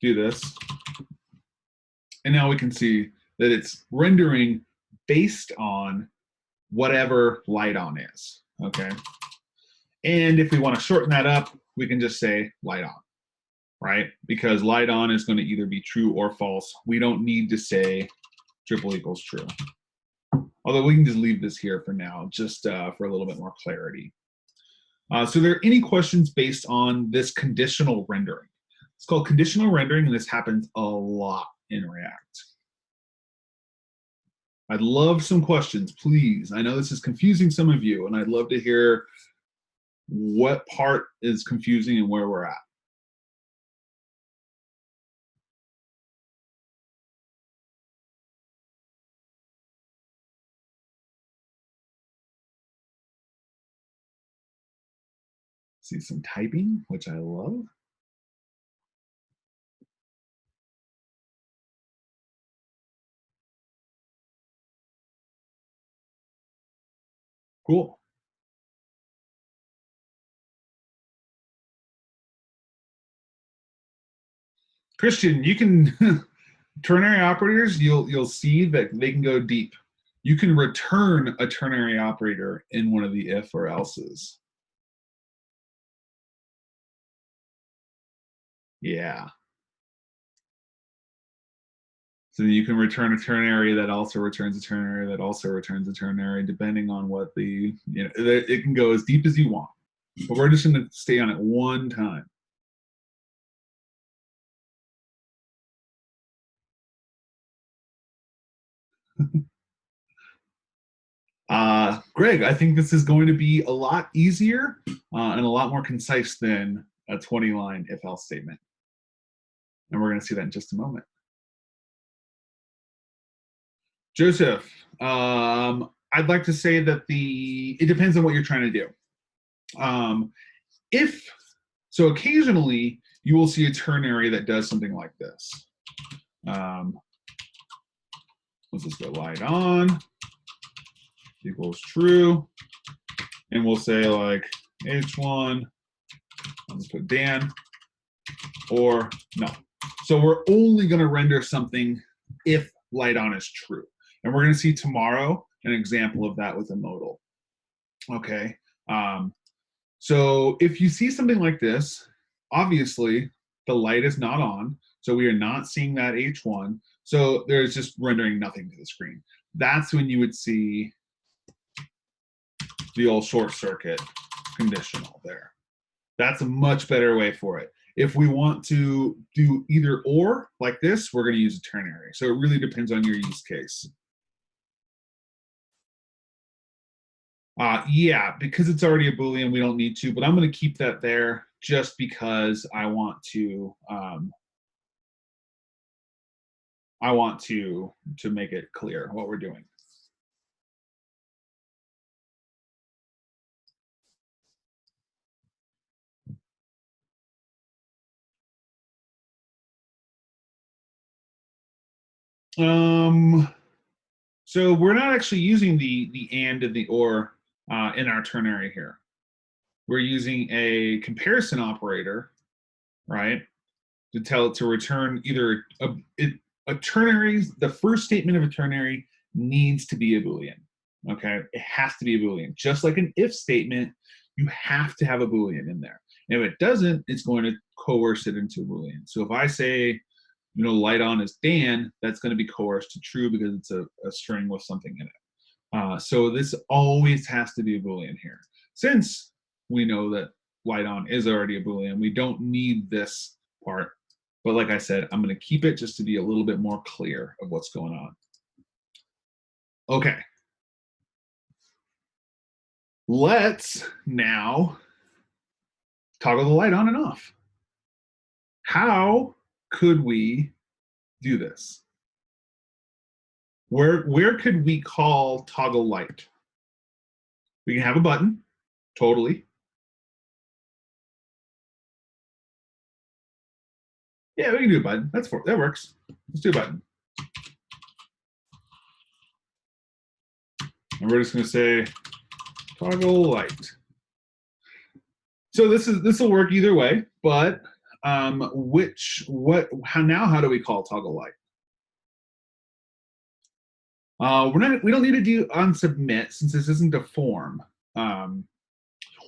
do this. And now we can see that it's rendering based on whatever light on is, okay? And if we want to shorten that up, we can just say light on, right? Because light on is going to either be true or false. We don't need to say triple equals true. Although we can just leave this here for now, just for a little bit more clarity. So are there any questions based on this conditional rendering? It's called conditional rendering, and this happens a lot in React. I'd love some questions, please. I know this is confusing some of you, and I'd love to hear what part is confusing and where we're at. See some typing, which I love. Cool. Christian, you can ternary operators, you'll see that they can go deep. You can return a ternary operator in one of the if or else's. Yeah. So you can return a ternary that also returns a ternary that also returns a ternary, depending on what the, it can go as deep as you want. But we're just going to stay on it one time. Greg, I think this is going to be a lot easier and a lot more concise than a 20-line if-else statement. And we're going to see that in just a moment. Joseph, I'd like to say that it depends on what you're trying to do. So occasionally you will see a ternary that does something like this. Let's just go light on equals true. And we'll say like H1, I'll just put Dan, or no. So we're only going to render something if light on is true. And we're going to see tomorrow an example of that with a modal. Okay. So if you see something like this, obviously the light is not on. So we are not seeing that H1. So there's just rendering nothing to the screen. That's when you would see the old short circuit conditional there. That's a much better way for it. If we want to do either or like this, we're going to use a ternary. So it really depends on your use case. Yeah, because it's already a Boolean, we don't need to, but I'm going to keep that there just because I want to make it clear what we're doing. So we're not actually using the and and the or in our ternary here. We're using a comparison operator, right, to tell it to return either a ternary. The first statement of a ternary needs to be a Boolean. Okay, it has to be a Boolean. Just like an if statement, you have to have a Boolean in there. And if it doesn't, it's going to coerce it into a Boolean. So if I say, light on is Dan, that's going to be coerced to true because it's a string with something in it. So this always has to be a Boolean here. Since we know that light on is already a Boolean, we don't need this part. But like I said, I'm going to keep it just to be a little bit more clear of what's going on. Okay. Let's now toggle the light on and off. How could we do this? Where could we call toggle light? We can have a button, totally. Yeah, we can do a button. That works. Let's do a button. And we're just going to say toggle light. So this will work either way, but how do we call toggle light? We don't need to do on submit since this isn't a form.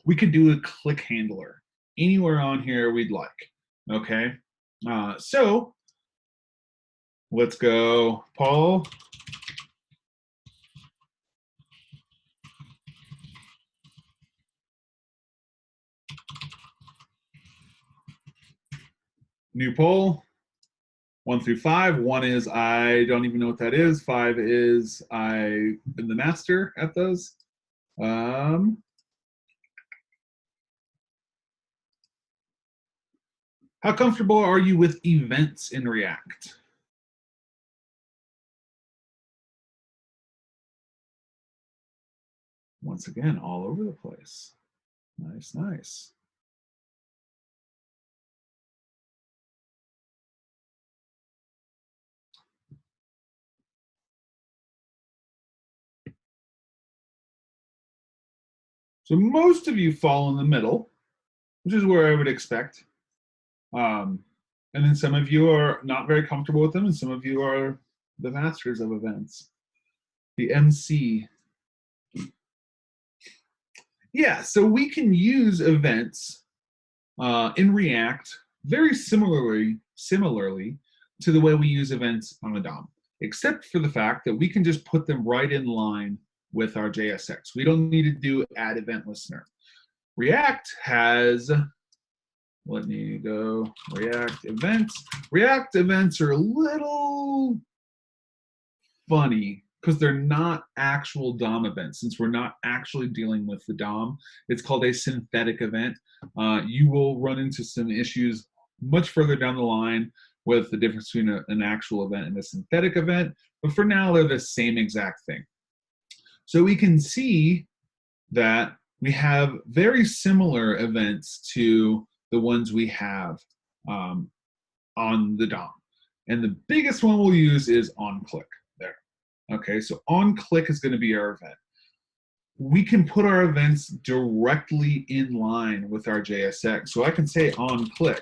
We could do a click handler anywhere on here we'd like. Okay, so let's go, Paul. New poll. 1 through 5. 1 is I don't even know what that is. 5 is I am the master at those. How comfortable are you with events in React? Once again, all over the place. Nice, nice. So most of you fall in the middle, which is where I would expect. And then some of you are not very comfortable with them, and some of you are the masters of events. The MC. Yeah, so we can use events in React very similarly to the way we use events on the DOM, except for the fact that we can just put them right in line with our JSX. We don't need to do add event listener. React has, let me go, React events. React events are a little funny because they're not actual DOM events. Since we're not actually dealing with the DOM, it's called a synthetic event. You will run into some issues much further down the line with the difference between an actual event and a synthetic event, but for now, they're the same exact thing. So we can see that we have very similar events to the ones we have on the DOM. And the biggest one we'll use is onClick there. Okay, so onClick is going to be our event. We can put our events directly in line with our JSX. So I can say onClick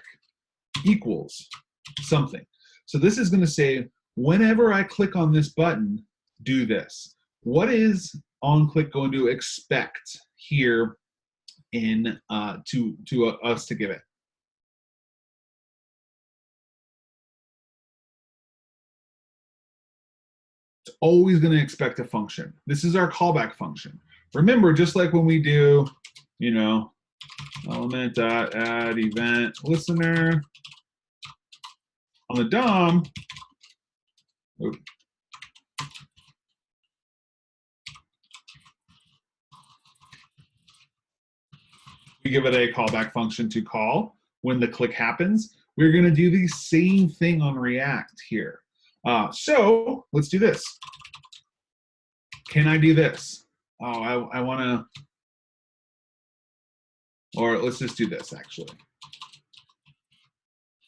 equals something. So this is going to say, whenever I click on this button, do this. What is onClick going to expect here in to us to give it? It's always going to expect a function. This is our callback function. Remember, just like when we do, you know, element.add event listener on the DOM, we give it a callback function to call when the click happens. We're going to do the same thing on React here. So let's do this. Can I do this? Oh, I want to, or let's just do this actually.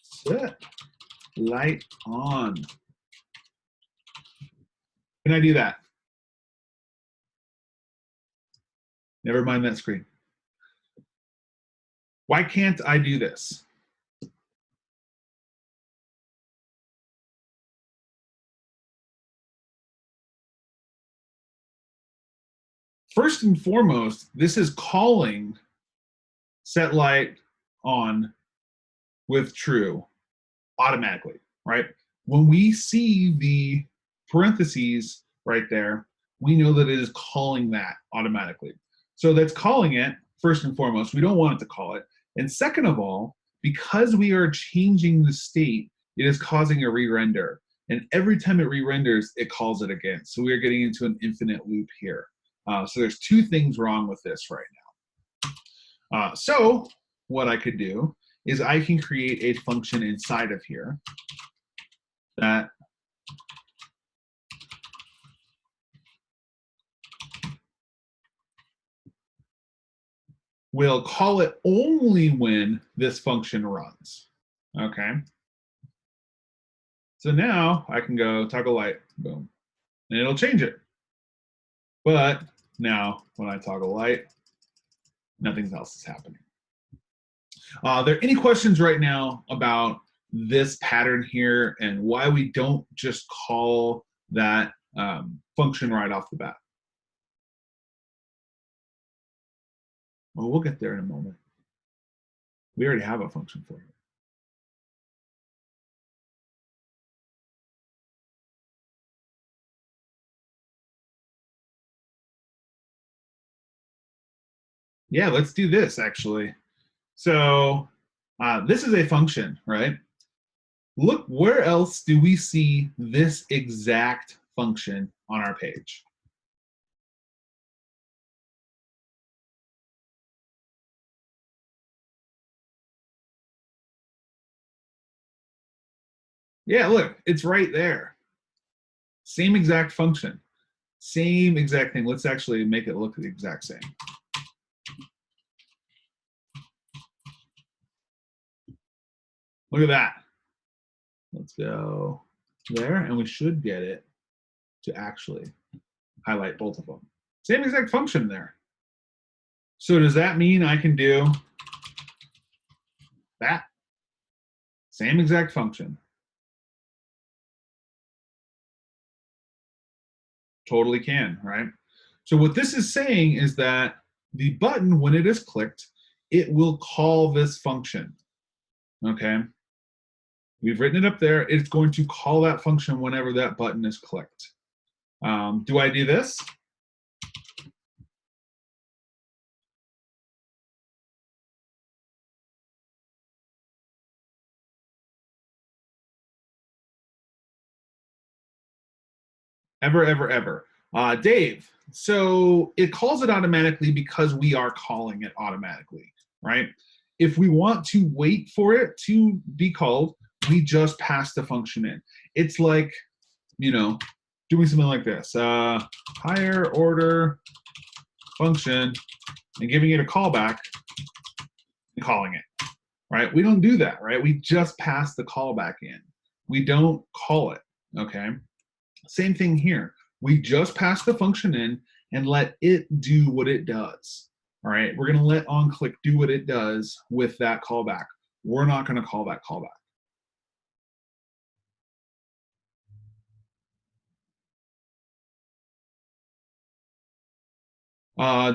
Set light on. Can I do that? Never mind that screen. Why can't I do this? First and foremost, this is calling set light on with true automatically, right? When we see the parentheses right there, we know that it is calling that automatically. So that's calling it, first and foremost. We don't want it to call it. And second of all, because we are changing the state, it is causing a re-render. And every time it re-renders, it calls it again. So we are getting into an infinite loop here. So there's two things wrong with this right now. So what I could do is I can create a function inside of here that will call it only when this function runs. Okay. So now I can go toggle light, boom, and it'll change it. But now when I toggle light, nothing else is happening. Are there any questions right now about this pattern here and why we don't just call that function right off the bat? Well, we'll get there in a moment. We already have a function for it. Yeah, let's do this actually. So this is a function, right? Look, where else do we see this exact function on our page? Yeah, look, it's right there. Same exact function, same exact thing. Let's actually make it look the exact same. Look at that. Let's go there, and we should get it to actually highlight both of them. Same exact function there. So does that mean I can do that? Same exact function. Totally can, right? So what this is saying is that the button, when it is clicked, it will call this function, okay? We've written it up there. It's going to call that function whenever that button is clicked. Do I do this? Ever, ever, ever. Dave, so it calls it automatically because we are calling it automatically, right? If we want to wait for it to be called, we just pass the function in. It's like, you know, doing something like this, higher order function, and giving it a callback and calling it, right? We don't do that, right? We just pass the callback in. We don't call it, okay? Same thing here. We just pass the function in and let it do what it does, all right? We're gonna let onClick do what it does with that callback. We're not gonna call that callback.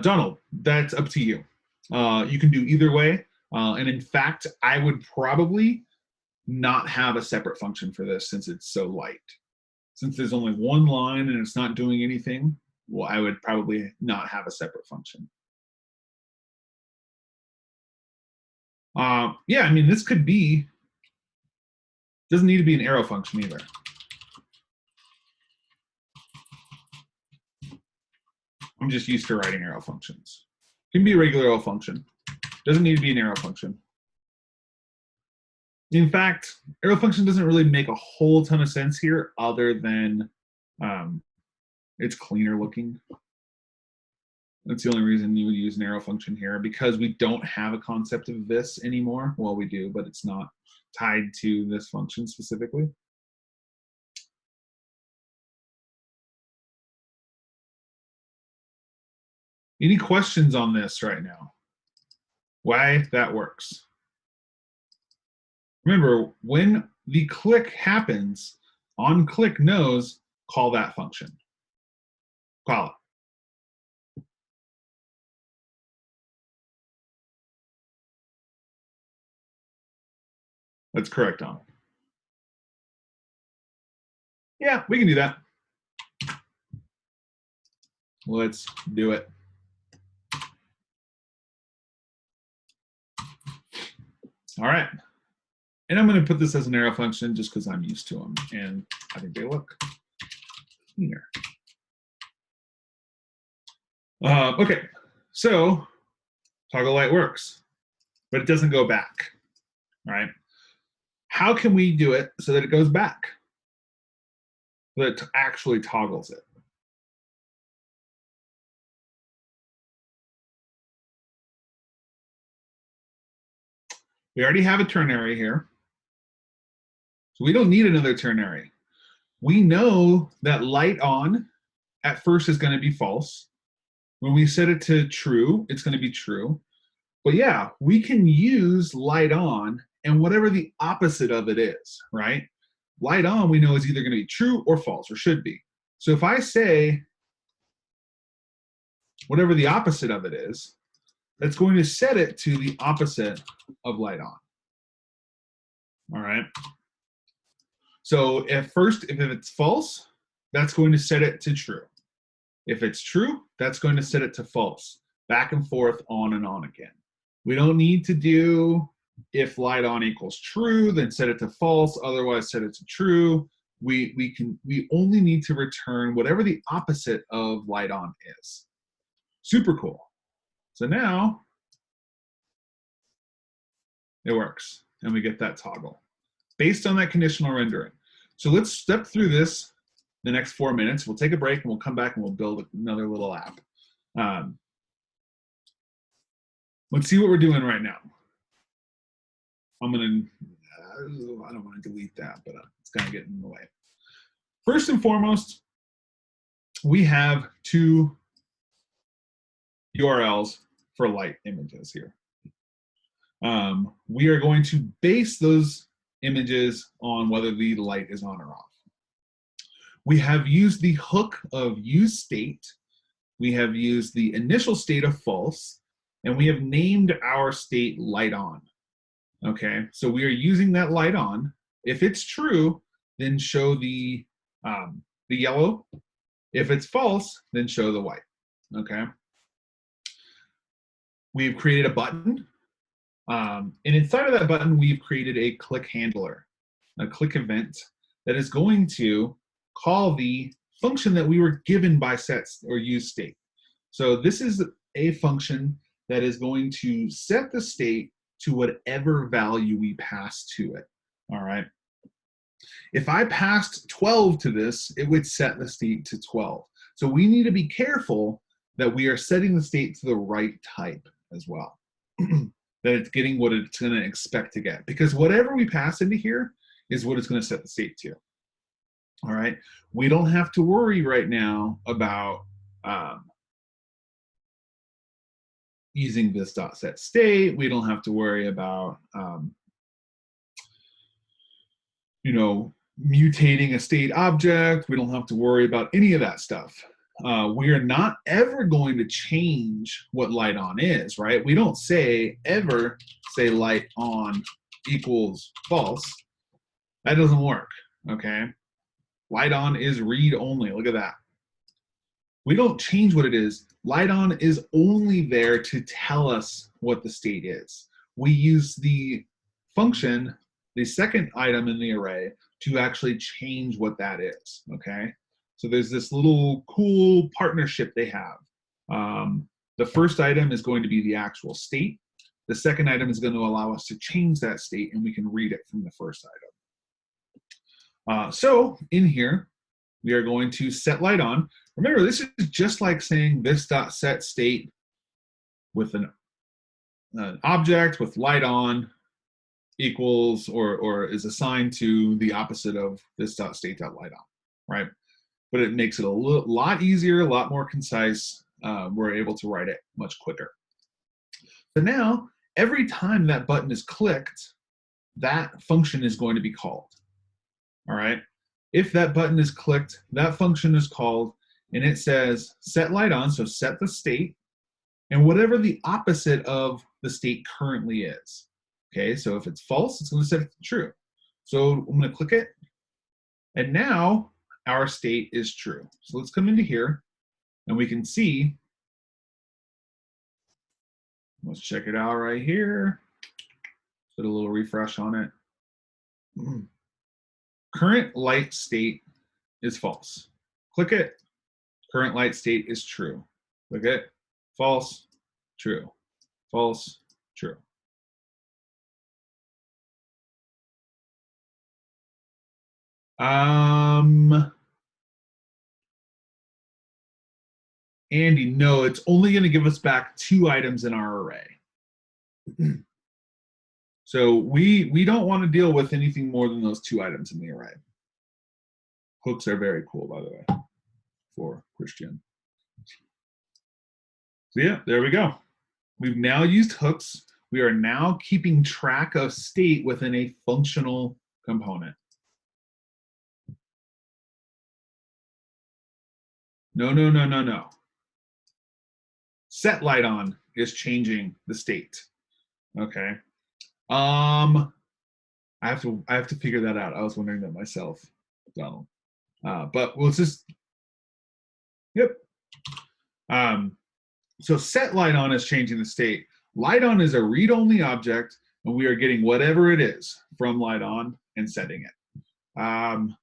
Donald, that's up to you. You can do either way. And in fact, I would probably not have a separate function for this since it's so light. Since there's only one line and it's not doing anything, well, I would probably not have a separate function. Yeah, I mean, this could be, doesn't need to be an arrow function either. I'm just used to writing arrow functions. It can be a regular arrow function. Doesn't need to be an arrow function. In fact, arrow function doesn't really make a whole ton of sense here other than it's cleaner looking. That's the only reason you would use an arrow function here, because we don't have a concept of this anymore. Well, we do, but it's not tied to this function specifically. Any questions on this right now? Why that works? Remember, when the click happens, onClick knows, call that function. Call it. That's correct, Donald. Yeah, we can do that. Let's do it. All right. And I'm going to put this as an arrow function just because I'm used to them, and I think they look cleaner. Okay, so toggle light works, but it doesn't go back, right? How can we do it so that it goes back? So that it actually toggles it. We already have a ternary here, so we don't need another ternary. We know that light on at first is going to be false. When we set it to true, it's going to be true. But yeah, we can use light on and whatever the opposite of it is, right? Light on we know is either going to be true or false, or should be. So if I say whatever the opposite of it is, that's going to set it to the opposite of light on. All right. So at first, if it's false, that's going to set it to true. If it's true, that's going to set it to false. Back and forth, on and on again. We don't need to do if light on equals true, then set it to false, otherwise set it to true. We only need to return whatever the opposite of light on is. Super cool. So now it works, and we get that toggle based on that conditional rendering. So let's step through this the next 4 minutes. We'll take a break, and we'll come back and we'll build another little app. Let's see what we're doing right now. I don't want to delete that, but it's kind of getting in the way. First and foremost, we have two URLs for light images here. We are going to base those images on whether the light is on or off. We have used the hook of useState. We have used the initial state of false, and we have named our state light on. Okay, so we are using that light on. If it's true, then show the yellow. If it's false, then show the white. Okay. We've created a button, and inside of that button, we've created a click handler, a click event that is going to call the function that we were given by set or use state. So this is a function that is going to set the state to whatever value we pass to it. All right. If I passed 12 to this, it would set the state to 12. So we need to be careful that we are setting the state to the right type as well. That it's getting what it's going to expect to get. Because whatever we pass into here is what it's going to set the state to. All right. We don't have to worry right now about using this dot set state. We don't have to worry about mutating a state object. We don't have to worry about any of that stuff. We are not ever going to change what light on is, right? We don't ever say light on equals false. That doesn't work, okay? Light on is read only. Look at that. We don't change what it is. Light on is only there to tell us what the state is. We use the function, the second item in the array, to actually change what that is, okay? So there's this little cool partnership they have. The first item is going to be the actual state. The second item is going to allow us to change that state, and we can read it from the first item. So in here, we are going to set light on. Remember, this is just like saying this dot set state with an object with light on equals or is assigned to the opposite of this dot state dot light on, right? But it makes it a lot easier, a lot more concise. We're able to write it much quicker. So now, every time that button is clicked, that function is going to be called. All right. If that button is clicked, that function is called, and it says set light on, so set the state, and whatever the opposite of the state currently is. Okay, so if it's false, it's going to set it to true. So I'm going to click it, and now our state is true. So let's come into here, and we can see, let's check it out right here. Put a little refresh on it. Current light state is false. Click it. Current light state is true. Click it. False. True. False. True. Andy, no, it's only going to give us back 2 items in our array. So we don't want to deal with anything more than those 2 items in the array. Hooks are very cool, by the way, for Christian. So yeah, there we go. We've now used hooks. We are now keeping track of state within a functional component. No. Set light on is changing the state. Okay. I have to figure that out. I was wondering that myself, Donald. But we'll just, yep. So set light on is changing the state. Light on is a read-only object, and we are getting whatever it is from light on and setting it.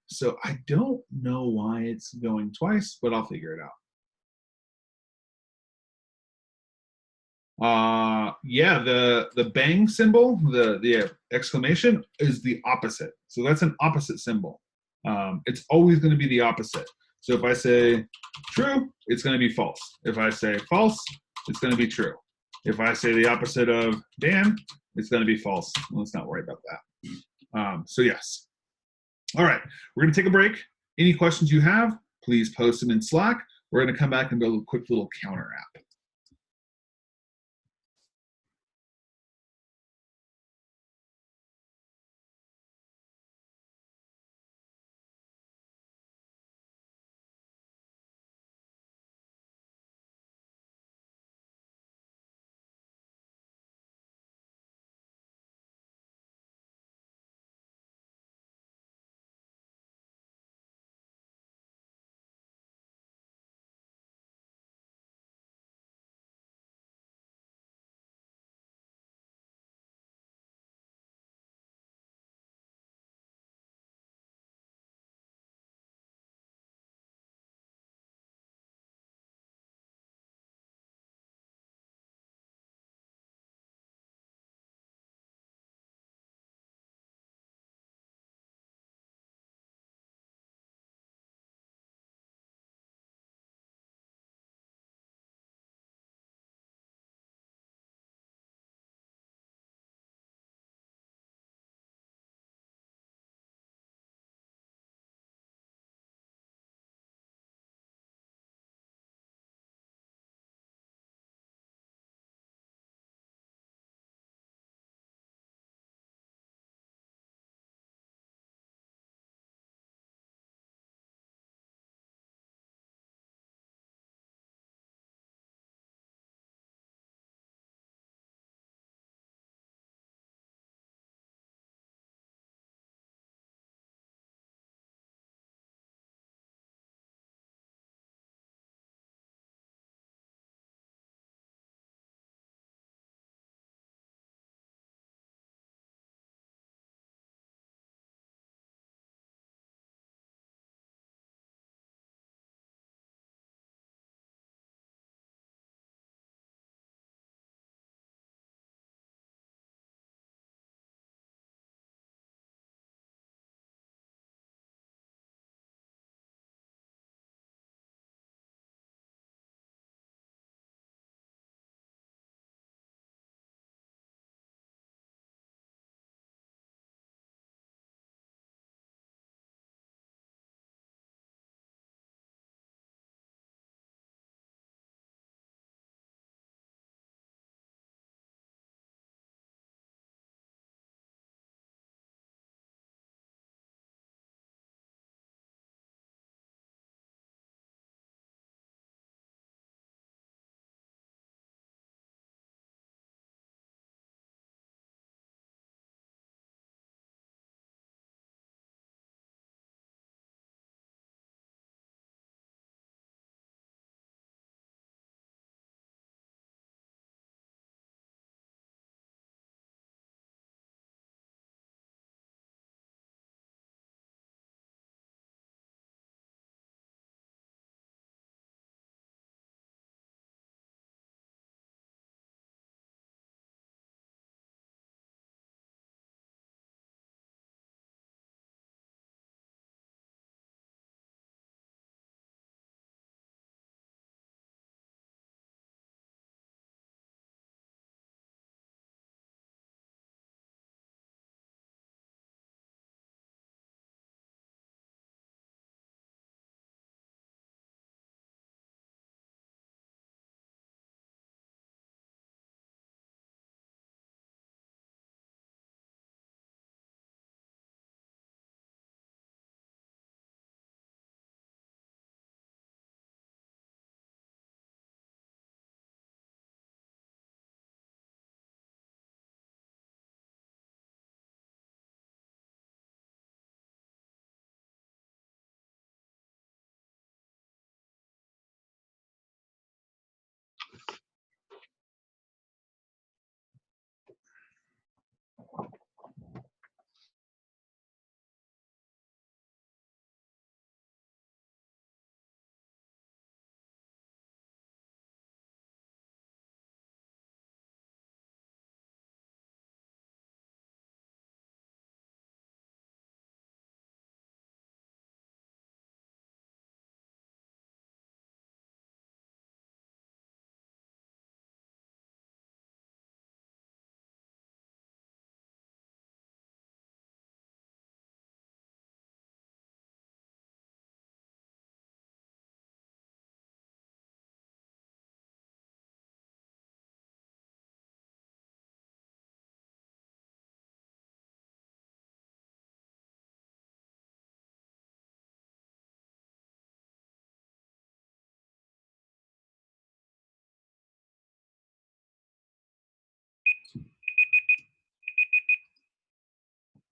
So I don't know why it's going twice, but I'll figure it out. Yeah, the bang symbol, the exclamation is the opposite. So that's an opposite symbol. It's always going to be the opposite. So if I say true, it's going to be false. If I say false, it's going to be true. If I say the opposite of Dan, it's going to be false. Let's not worry about that. So yes. All right, we're going to take a break. Any questions you have, please post them in Slack. We're going to come back and build a quick little counter app.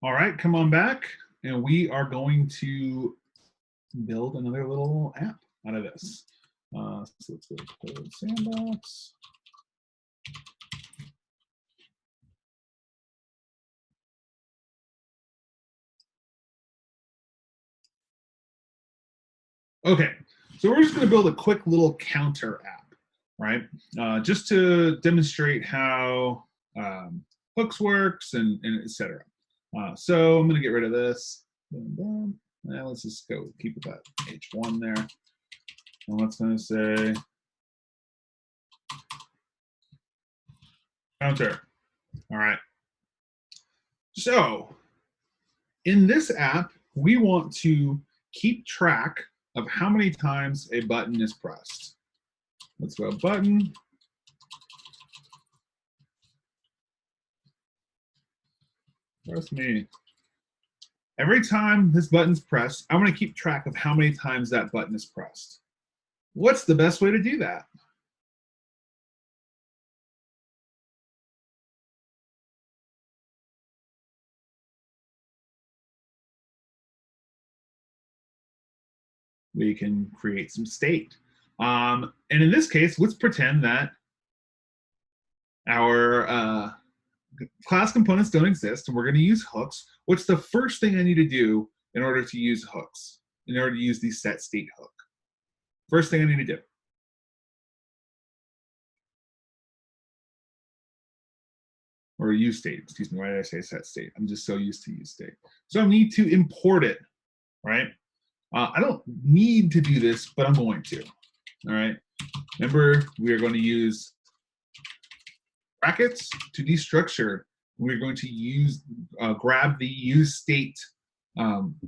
All right, come on back, and we are going to build another little app out of this. So let's go to Code Sandbox. Okay, so we're just going to build a quick little counter app, right? Just to demonstrate how hooks works and et cetera. So I'm going to get rid of this. Boom, boom. Now let's just go keep it that H1 there. And let's going to say counter. All right. So in this app, we want to keep track of how many times a button is pressed. Let's go button. Press me. Every time this button's pressed, I want to keep track of how many times that button is pressed. What's the best way to do that? We can create some state. And in this case, let's pretend that our class components don't exist and we're going to use hooks. What's the first thing I need to do in order to use hooks, in order to use the set state hook? First thing I need to do. Or use state, excuse me, why did I say set state? I'm just so used to use state. So I need to import it, right? I don't need to do this, but I'm going to, all right? Remember, we are going to use brackets to destructure. We're going to use grab the use state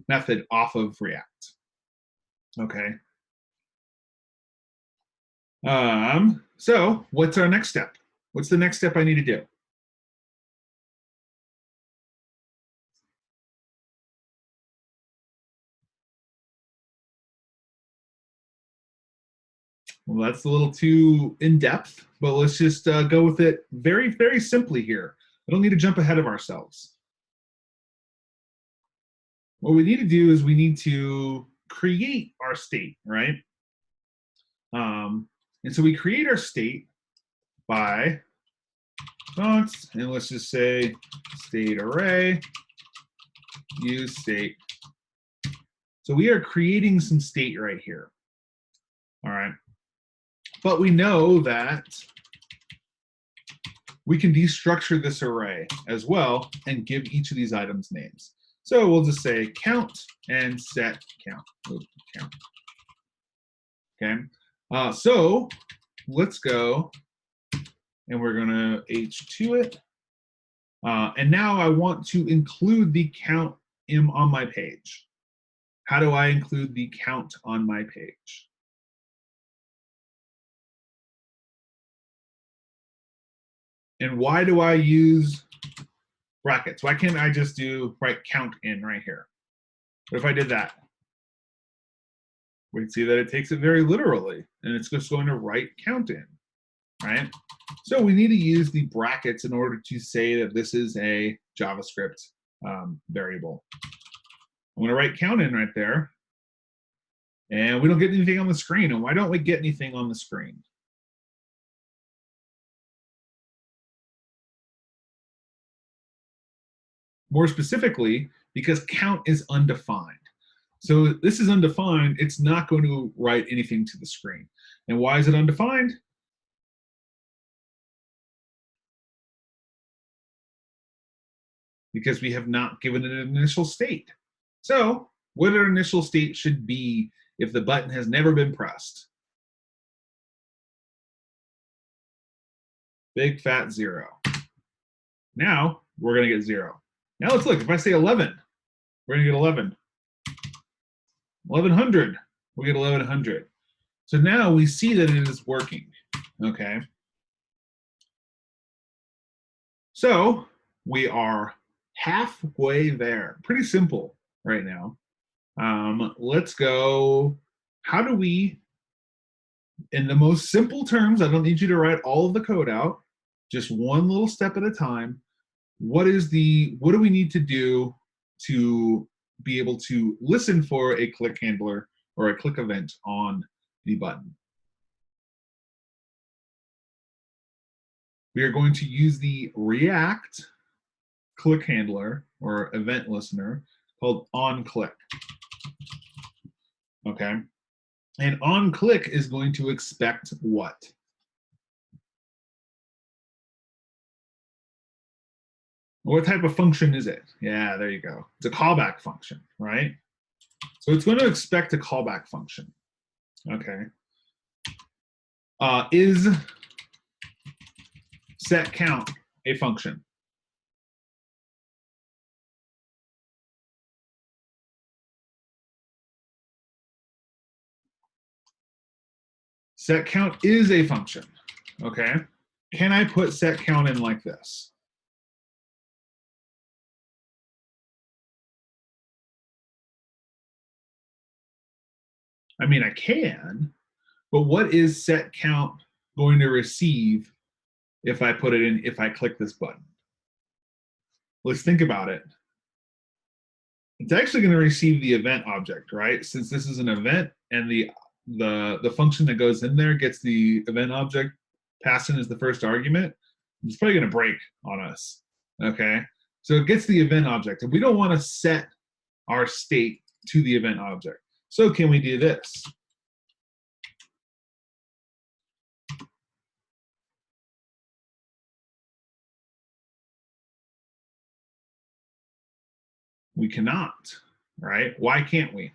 method off of React, okay? So what's our next step? What's the next step I need to do? Well, that's a little too in-depth, but let's just go with it very, very simply here. I don't need to jump ahead of ourselves. What we need to do is we need to create our state, right? And so we create our state by fonts, and let's just say state array, use state. So we are creating some state right here, all right? But we know that we can destructure this array as well and give each of these items names. So we'll just say count and set count. Count. Okay, so let's go and we're gonna H2 it. And now I want to include the count on my page. How do I include the count on my page? And why do I use brackets? Why can't I just write count in right here? What if I did that? We'd see that it takes it very literally, and it's just going to write count in, right? So we need to use the brackets in order to say that this is a JavaScript variable. I'm going to write count in right there, and we don't get anything on the screen. And why don't we get anything on the screen? More specifically, because count is undefined. So this is undefined, it's not going to write anything to the screen. And why is it undefined? Because we have not given it an initial state. So what our initial state should be if the button has never been pressed? Big fat 0. Now we're going to get 0. Now let's look. If I say 11, we're going to get 11. 1100, we get 1100. So now we see that it is working, okay? So we are halfway there. Pretty simple right now. Let's go, how do we, in the most simple terms, I don't need you to write all of the code out, just one little step at a time. What do we need to do to be able to listen for a click handler or a click event on the button. We are going to use the React click handler or event listener called onClick. Okay, and onClick is going to expect what? What type of function is it? Yeah, there you go. It's a callback function, right? So it's going to expect a callback function. Okay. Is setCount a function? setCount is a function. Okay. Can I put setCount in like this? I mean, I can, but what is setCount going to receive if I put it in, if I click this button? Let's think about it. It's actually going to receive the event object, right? Since this is an event and the function that goes in there gets the event object passed in as the first argument, it's probably going to break on us, okay? So it gets the event object, and we don't want to set our state to the event object. So can we do this? We cannot, right? Why can't we?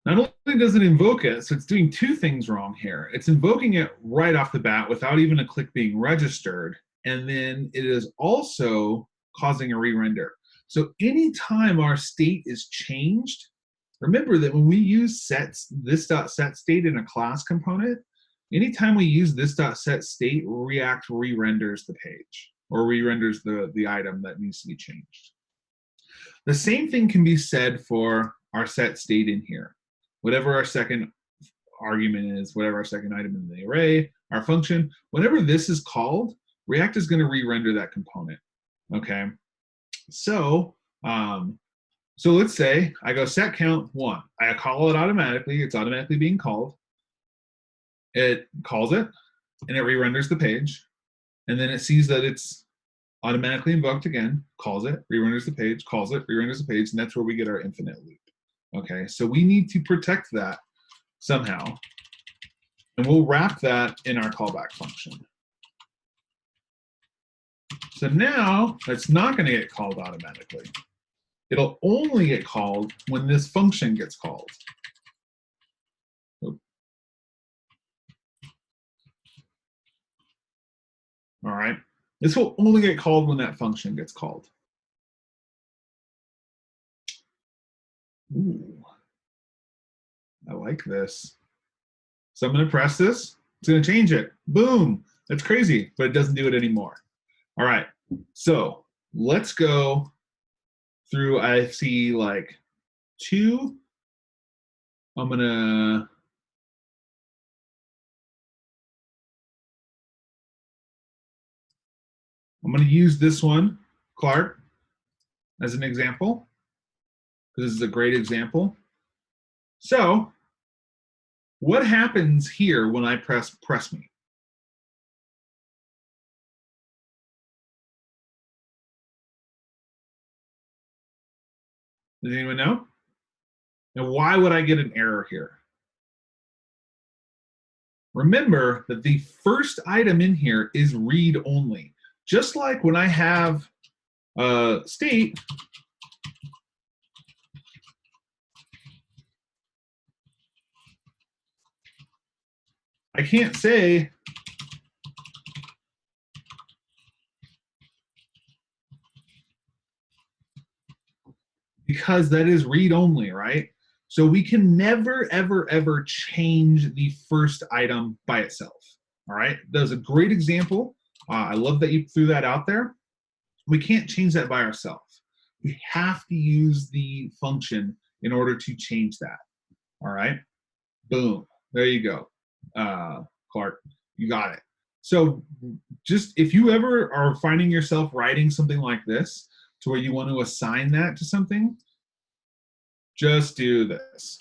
Not only does it invoke it, so it's doing two things wrong here. It's invoking it right off the bat without even a click being registered, and then it is also causing a re-render. So anytime our state is changed, remember that when we use sets, this.set state in a class component, anytime we use this.set state, React re-renders the page or re-renders the item that needs to be changed. The same thing can be said for our set state in here. Whatever our second argument is, whatever our second item in the array, our function, whenever this is called, React is going to re-render that component. Okay, so let's say I go set count 1. I call it automatically. It's automatically being called. It calls it, and it re-renders the page, and then it sees that it's automatically invoked again, calls it, re-renders the page, calls it, re-renders the page, and that's where we get our infinite loop. Okay, so we need to protect that somehow, and we'll wrap that in our callback function. So now it's not going to get called automatically. It'll only get called when this function gets called. All right, this will only get called when that function gets called. Ooh, I like this. So I'm going to press this. It's going to change it. Boom. That's crazy, but it doesn't do it anymore. All right. So let's go through. I see like 2. I'm going to use this one, Clark, as an example. This is a great example. So what happens here when I press me? Does anyone know? And why would I get an error here? Remember that the first item in here is read only. Just like when I have state, I can't say because that is read only, right? So we can never, ever, ever change the first item by itself. All right, that was a great example. I love that you threw that out there. We can't change that by ourselves. We have to use the function in order to change that. All right, boom, there you go, Clark, you got it. So just if you ever are finding yourself writing something like this to where you want to assign that to something, just do this.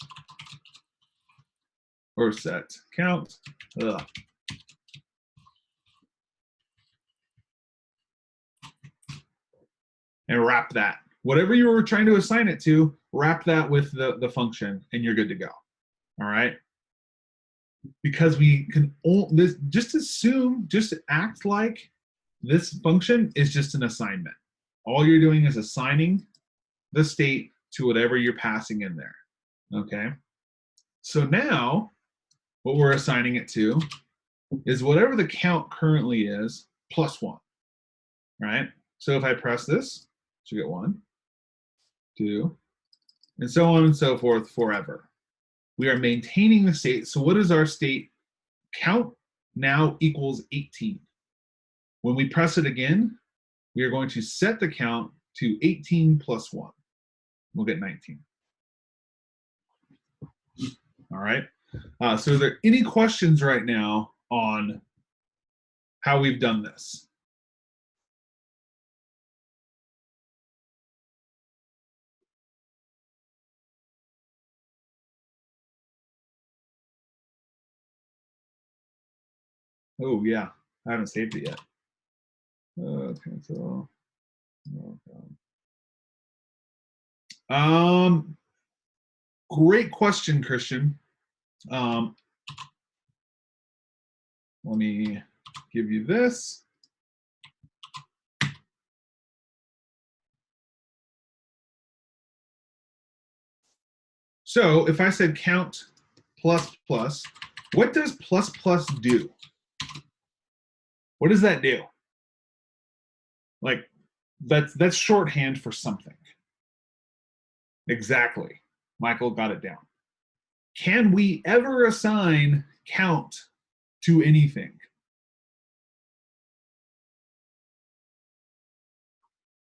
Or set count. Ugh. And wrap that. Whatever you were trying to assign it to, wrap that with the function and you're good to go. All right? Because we can just assume, just act like this function is just an assignment. All you're doing is assigning the state to whatever you're passing in there. Okay? So now, what we're assigning it to is whatever the count currently is plus 1. Right? So if I press this, you get 1, 2, and so on and so forth forever. We are maintaining the state. So what is our state? Count now equals 18. When we press it again, we are going to set the count to 18 plus 1. We'll get 19. All right. So are there any questions right now on how we've done this? Oh, yeah. I haven't saved it yet. Cancel. Great question, Christian. Let me give you this. So if I said count plus plus, what does plus plus do? What does that do? Like that's shorthand for something. Exactly. Michael got it down. Can we ever assign count to anything?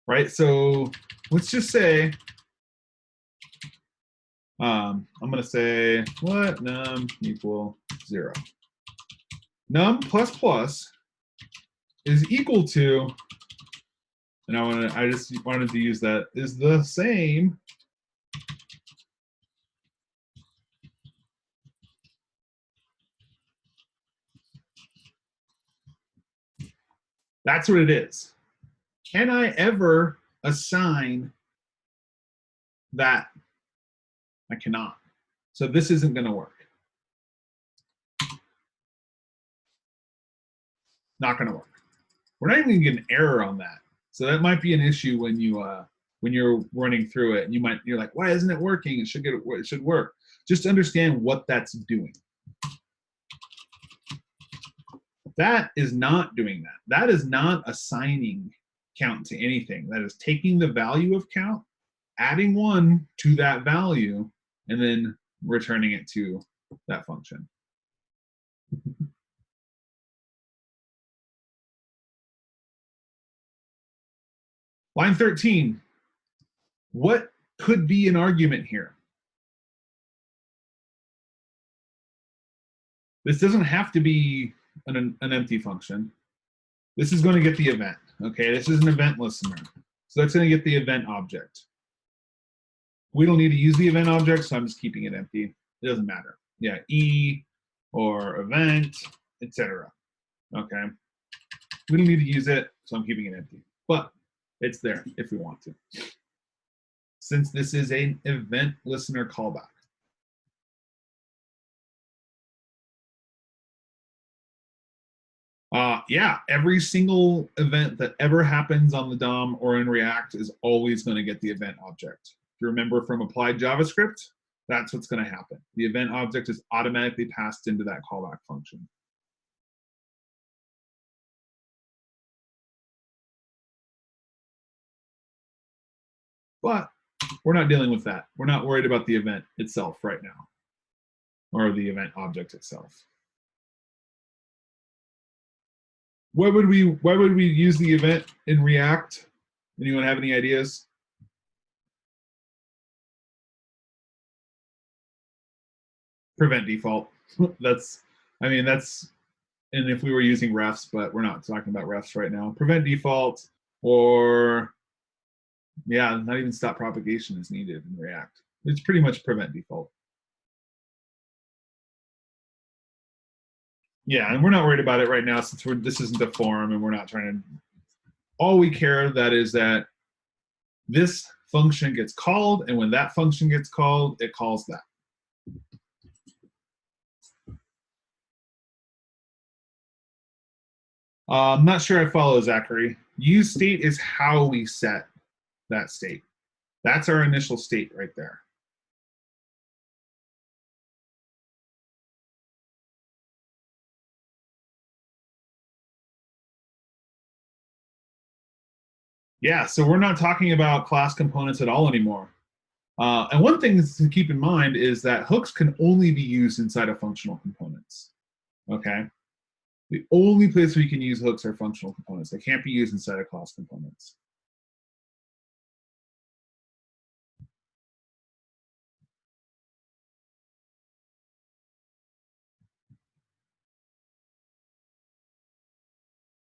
Right? So let's just say, I'm going to say what num equal 0. Num plus plus is equal to, and I just wanted to use that, is the same That's what it is. Can I ever assign that? I cannot. So this isn't going to work. Not going to work. We're not even going to get an error on that. So that might be an issue when you're running through it. And you're like, why isn't it working? It should work. Just understand what that's doing. That is not doing that. That is not assigning count to anything. That is taking the value of count, adding 1 to that value, and then returning it to that function. Line 13. What could be an argument here? This doesn't have to be an empty function. This is going to get the event. Okay, this is an event listener. So that's going to get the event object. We don't need to use the event object, so I'm just keeping it empty. It doesn't matter. Yeah, E or event, etc. Okay. We don't need to use it, so I'm keeping it empty. But it's there if we want to. Since this is an event listener callback. Yeah, every single event that ever happens on the DOM or in React is always going to get the event object. If you remember from applied JavaScript, that's what's going to happen. The event object is automatically passed into that callback function. But we're not dealing with that. We're not worried about the event itself right now, or the event object itself. Why would we use the event in React? Anyone have any ideas? Prevent default. That's and if we were using refs, but we're not talking about refs right now, prevent default, or yeah, not even stop propagation is needed in React. It's pretty much prevent default. Yeah, and we're not worried about it right now since this isn't a forum and we're not trying to. All we care that is that this function gets called, and when that function gets called, it calls that. I'm not sure I follow, Zachary. Use state is how we set that state. That's our initial state right there. Yeah, so we're not talking about class components at all anymore. And one thing to keep in mind is that hooks can only be used inside of functional components. Okay? The only place we can use hooks are functional components. They can't be used inside of class components.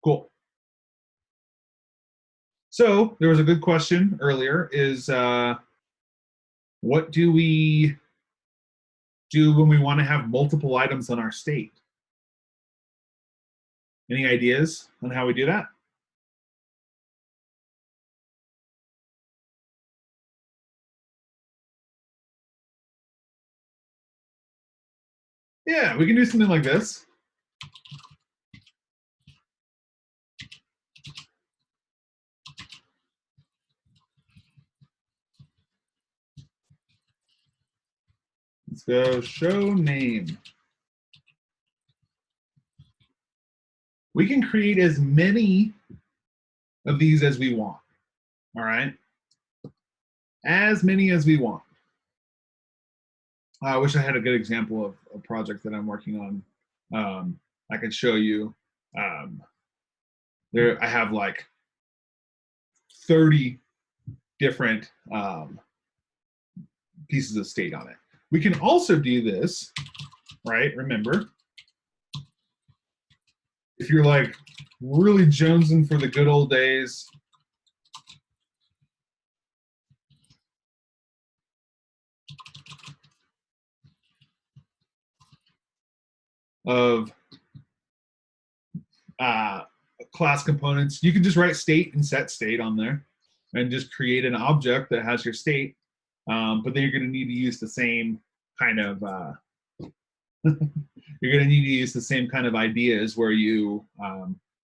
Cool. So there was a good question earlier is what do we do when we want to have multiple items on our state? Any ideas on how we do that? Yeah, we can do something like this. Let's go show name. We can create as many of these as we want. All right? As many as we want. I wish I had a good example of a project that I'm working on. I could show you. There, I have like 30 different pieces of state on it. We can also do this, right? Remember, if you're like really jonesing for the good old days, of class components, you can just write state and set state on there and just create an object that has your state. But then you're going to need to use the same kind of you're going to need to use the same kind of ideas where you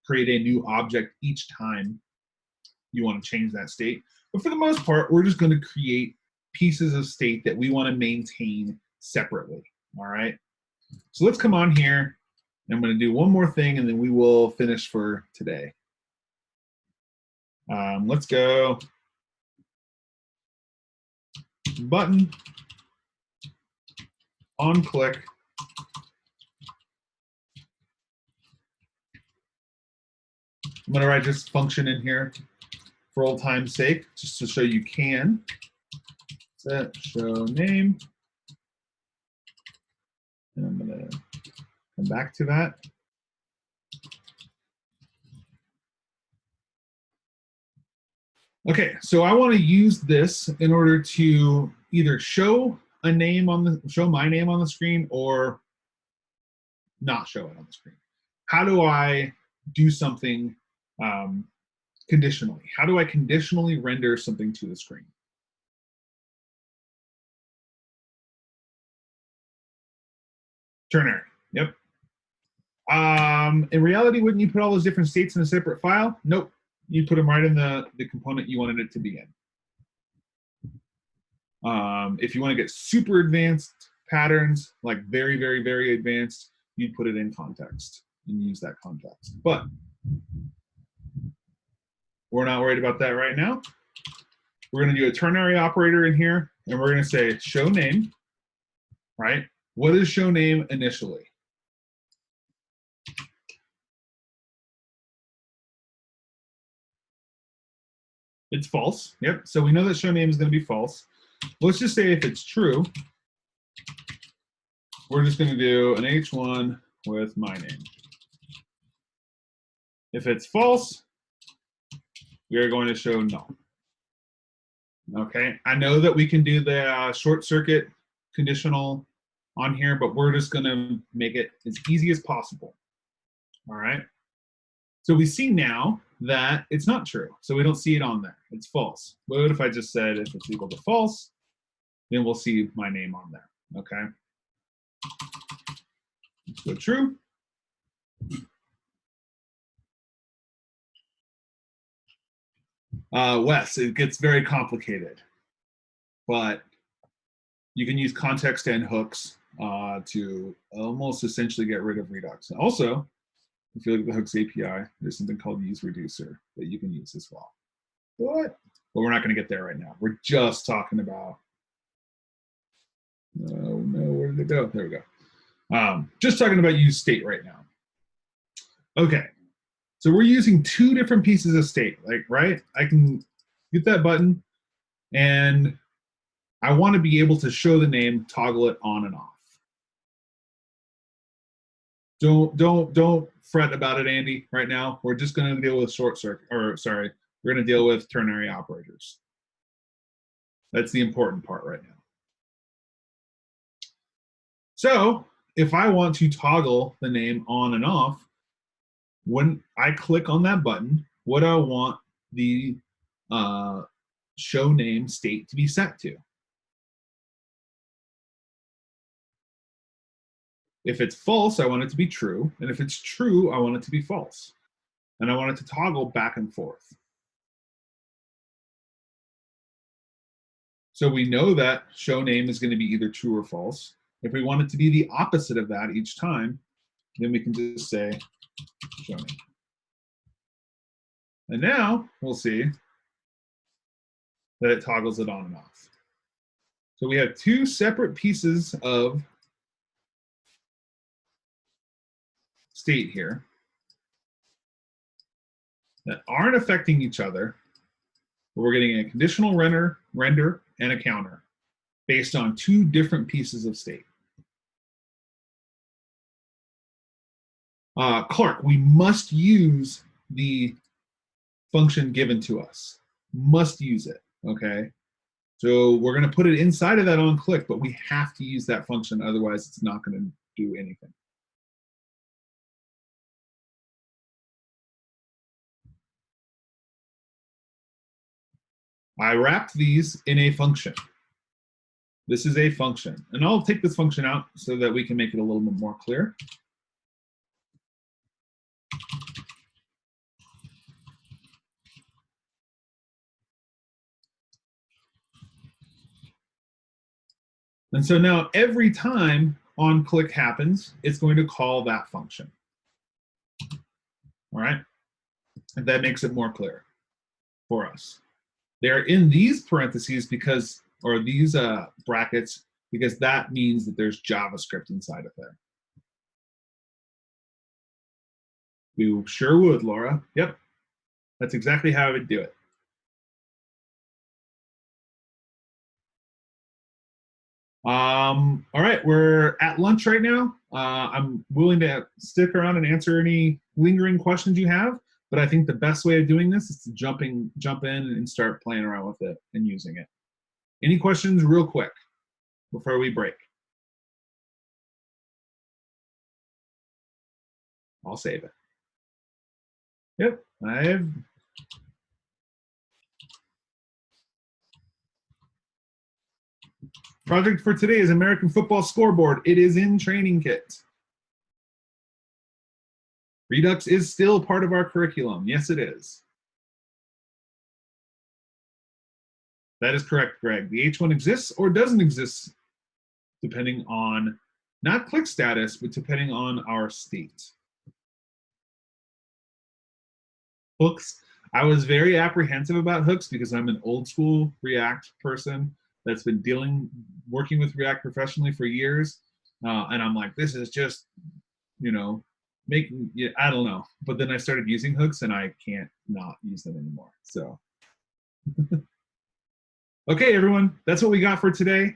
create a new object each time you want to change that state. But for the most part, we're just going to create pieces of state that we want to maintain separately. All right. So let's come on here. I'm going to do one more thing, and then we will finish for today. Let's go button on click. I'm going to write this function in here for old time's sake, just to show you can. Set show name. And I'm going to come back to that. Okay, so I want to use this in order to either show a name on the show my name on the screen or not show it on the screen. How do I do something conditionally? How do I conditionally render something to the screen? Ternary. Yep. In reality, wouldn't you put all those different states in a separate file? Nope. You put them right in the component you wanted it to be in. If you want to get super advanced patterns, like very, very, very advanced, you'd put it in context and use that context. But we're not worried about that right now. We're going to do a ternary operator in here, and we're going to say show name, right? What is show name initially? It's false. Yep. So we know that show name is going to be false. Let's just say if it's true, we're just going to do an H1 with my name. If it's false, we are going to show null. Okay, I know that we can do the short circuit conditional on here, but we're just going to make it as easy as possible. All right. So we see now that it's not true. So we don't see it on there. It's false. What if I just said if it's equal to false, then we'll see my name on there. Okay. So true. Wes, it gets very complicated, but you can use context and hooks to almost essentially get rid of Redux. Also, if you look at the hooks API, there's something called use reducer that you can use as well. But we're not going to get there right now. We're just talking about, oh no, where did it go? There we go. Just talking about use state right now. Okay, so we're using two different pieces of state, like, right? I can hit that button and I want to be able to show the name, toggle it on and off. Don't fret about it, Andy, right now. We're just going to deal with short circuit, or sorry, we're going to deal with ternary operators. That's the important part right now. So if I want to toggle the name on and off, when I click on that button, what do I want the show name state to be set to? If it's false, I want it to be true. And if it's true, I want it to be false. And I want it to toggle back and forth. So we know that show name is going to be either true or false. If we want it to be the opposite of that each time, then we can just say show name. And now we'll see that it toggles it on and off. So we have two separate pieces of state here that aren't affecting each other, but we're getting a conditional render, and a counter based on two different pieces of state. Clark, we must use the function given to us. Must use it, okay? So we're going to put it inside of that on click, but we have to use that function, otherwise it's not going to do anything. I wrapped these in a function. This is a function. And I'll take this function out so that we can make it a little bit more clear. And so now every time on click happens, it's going to call that function. All right? And that makes it more clear for us. They're in these parentheses because, or these brackets, because that means that there's JavaScript inside of there. We sure would, Laura. Yep. That's exactly how I would do it. All right, we're at lunch right now. I'm willing to stick around and answer any lingering questions you have, but I think the best way of doing this is to jump in and start playing around with it and using it. Any questions real quick before we break? I'll save it. Yep, I have. Project for today is American Football Scoreboard. It is in training kit. Redux is still part of our curriculum. Yes, it is. That is correct, Greg. The H1 exists or doesn't exist depending on, not click status, but depending on our state. Hooks. I was very apprehensive about hooks because I'm an old school React person that's been working with React professionally for years. And I'm like, this is just, you know, I don't know. But then I started using hooks and I can't not use them anymore. So, okay, everyone, that's what we got for today.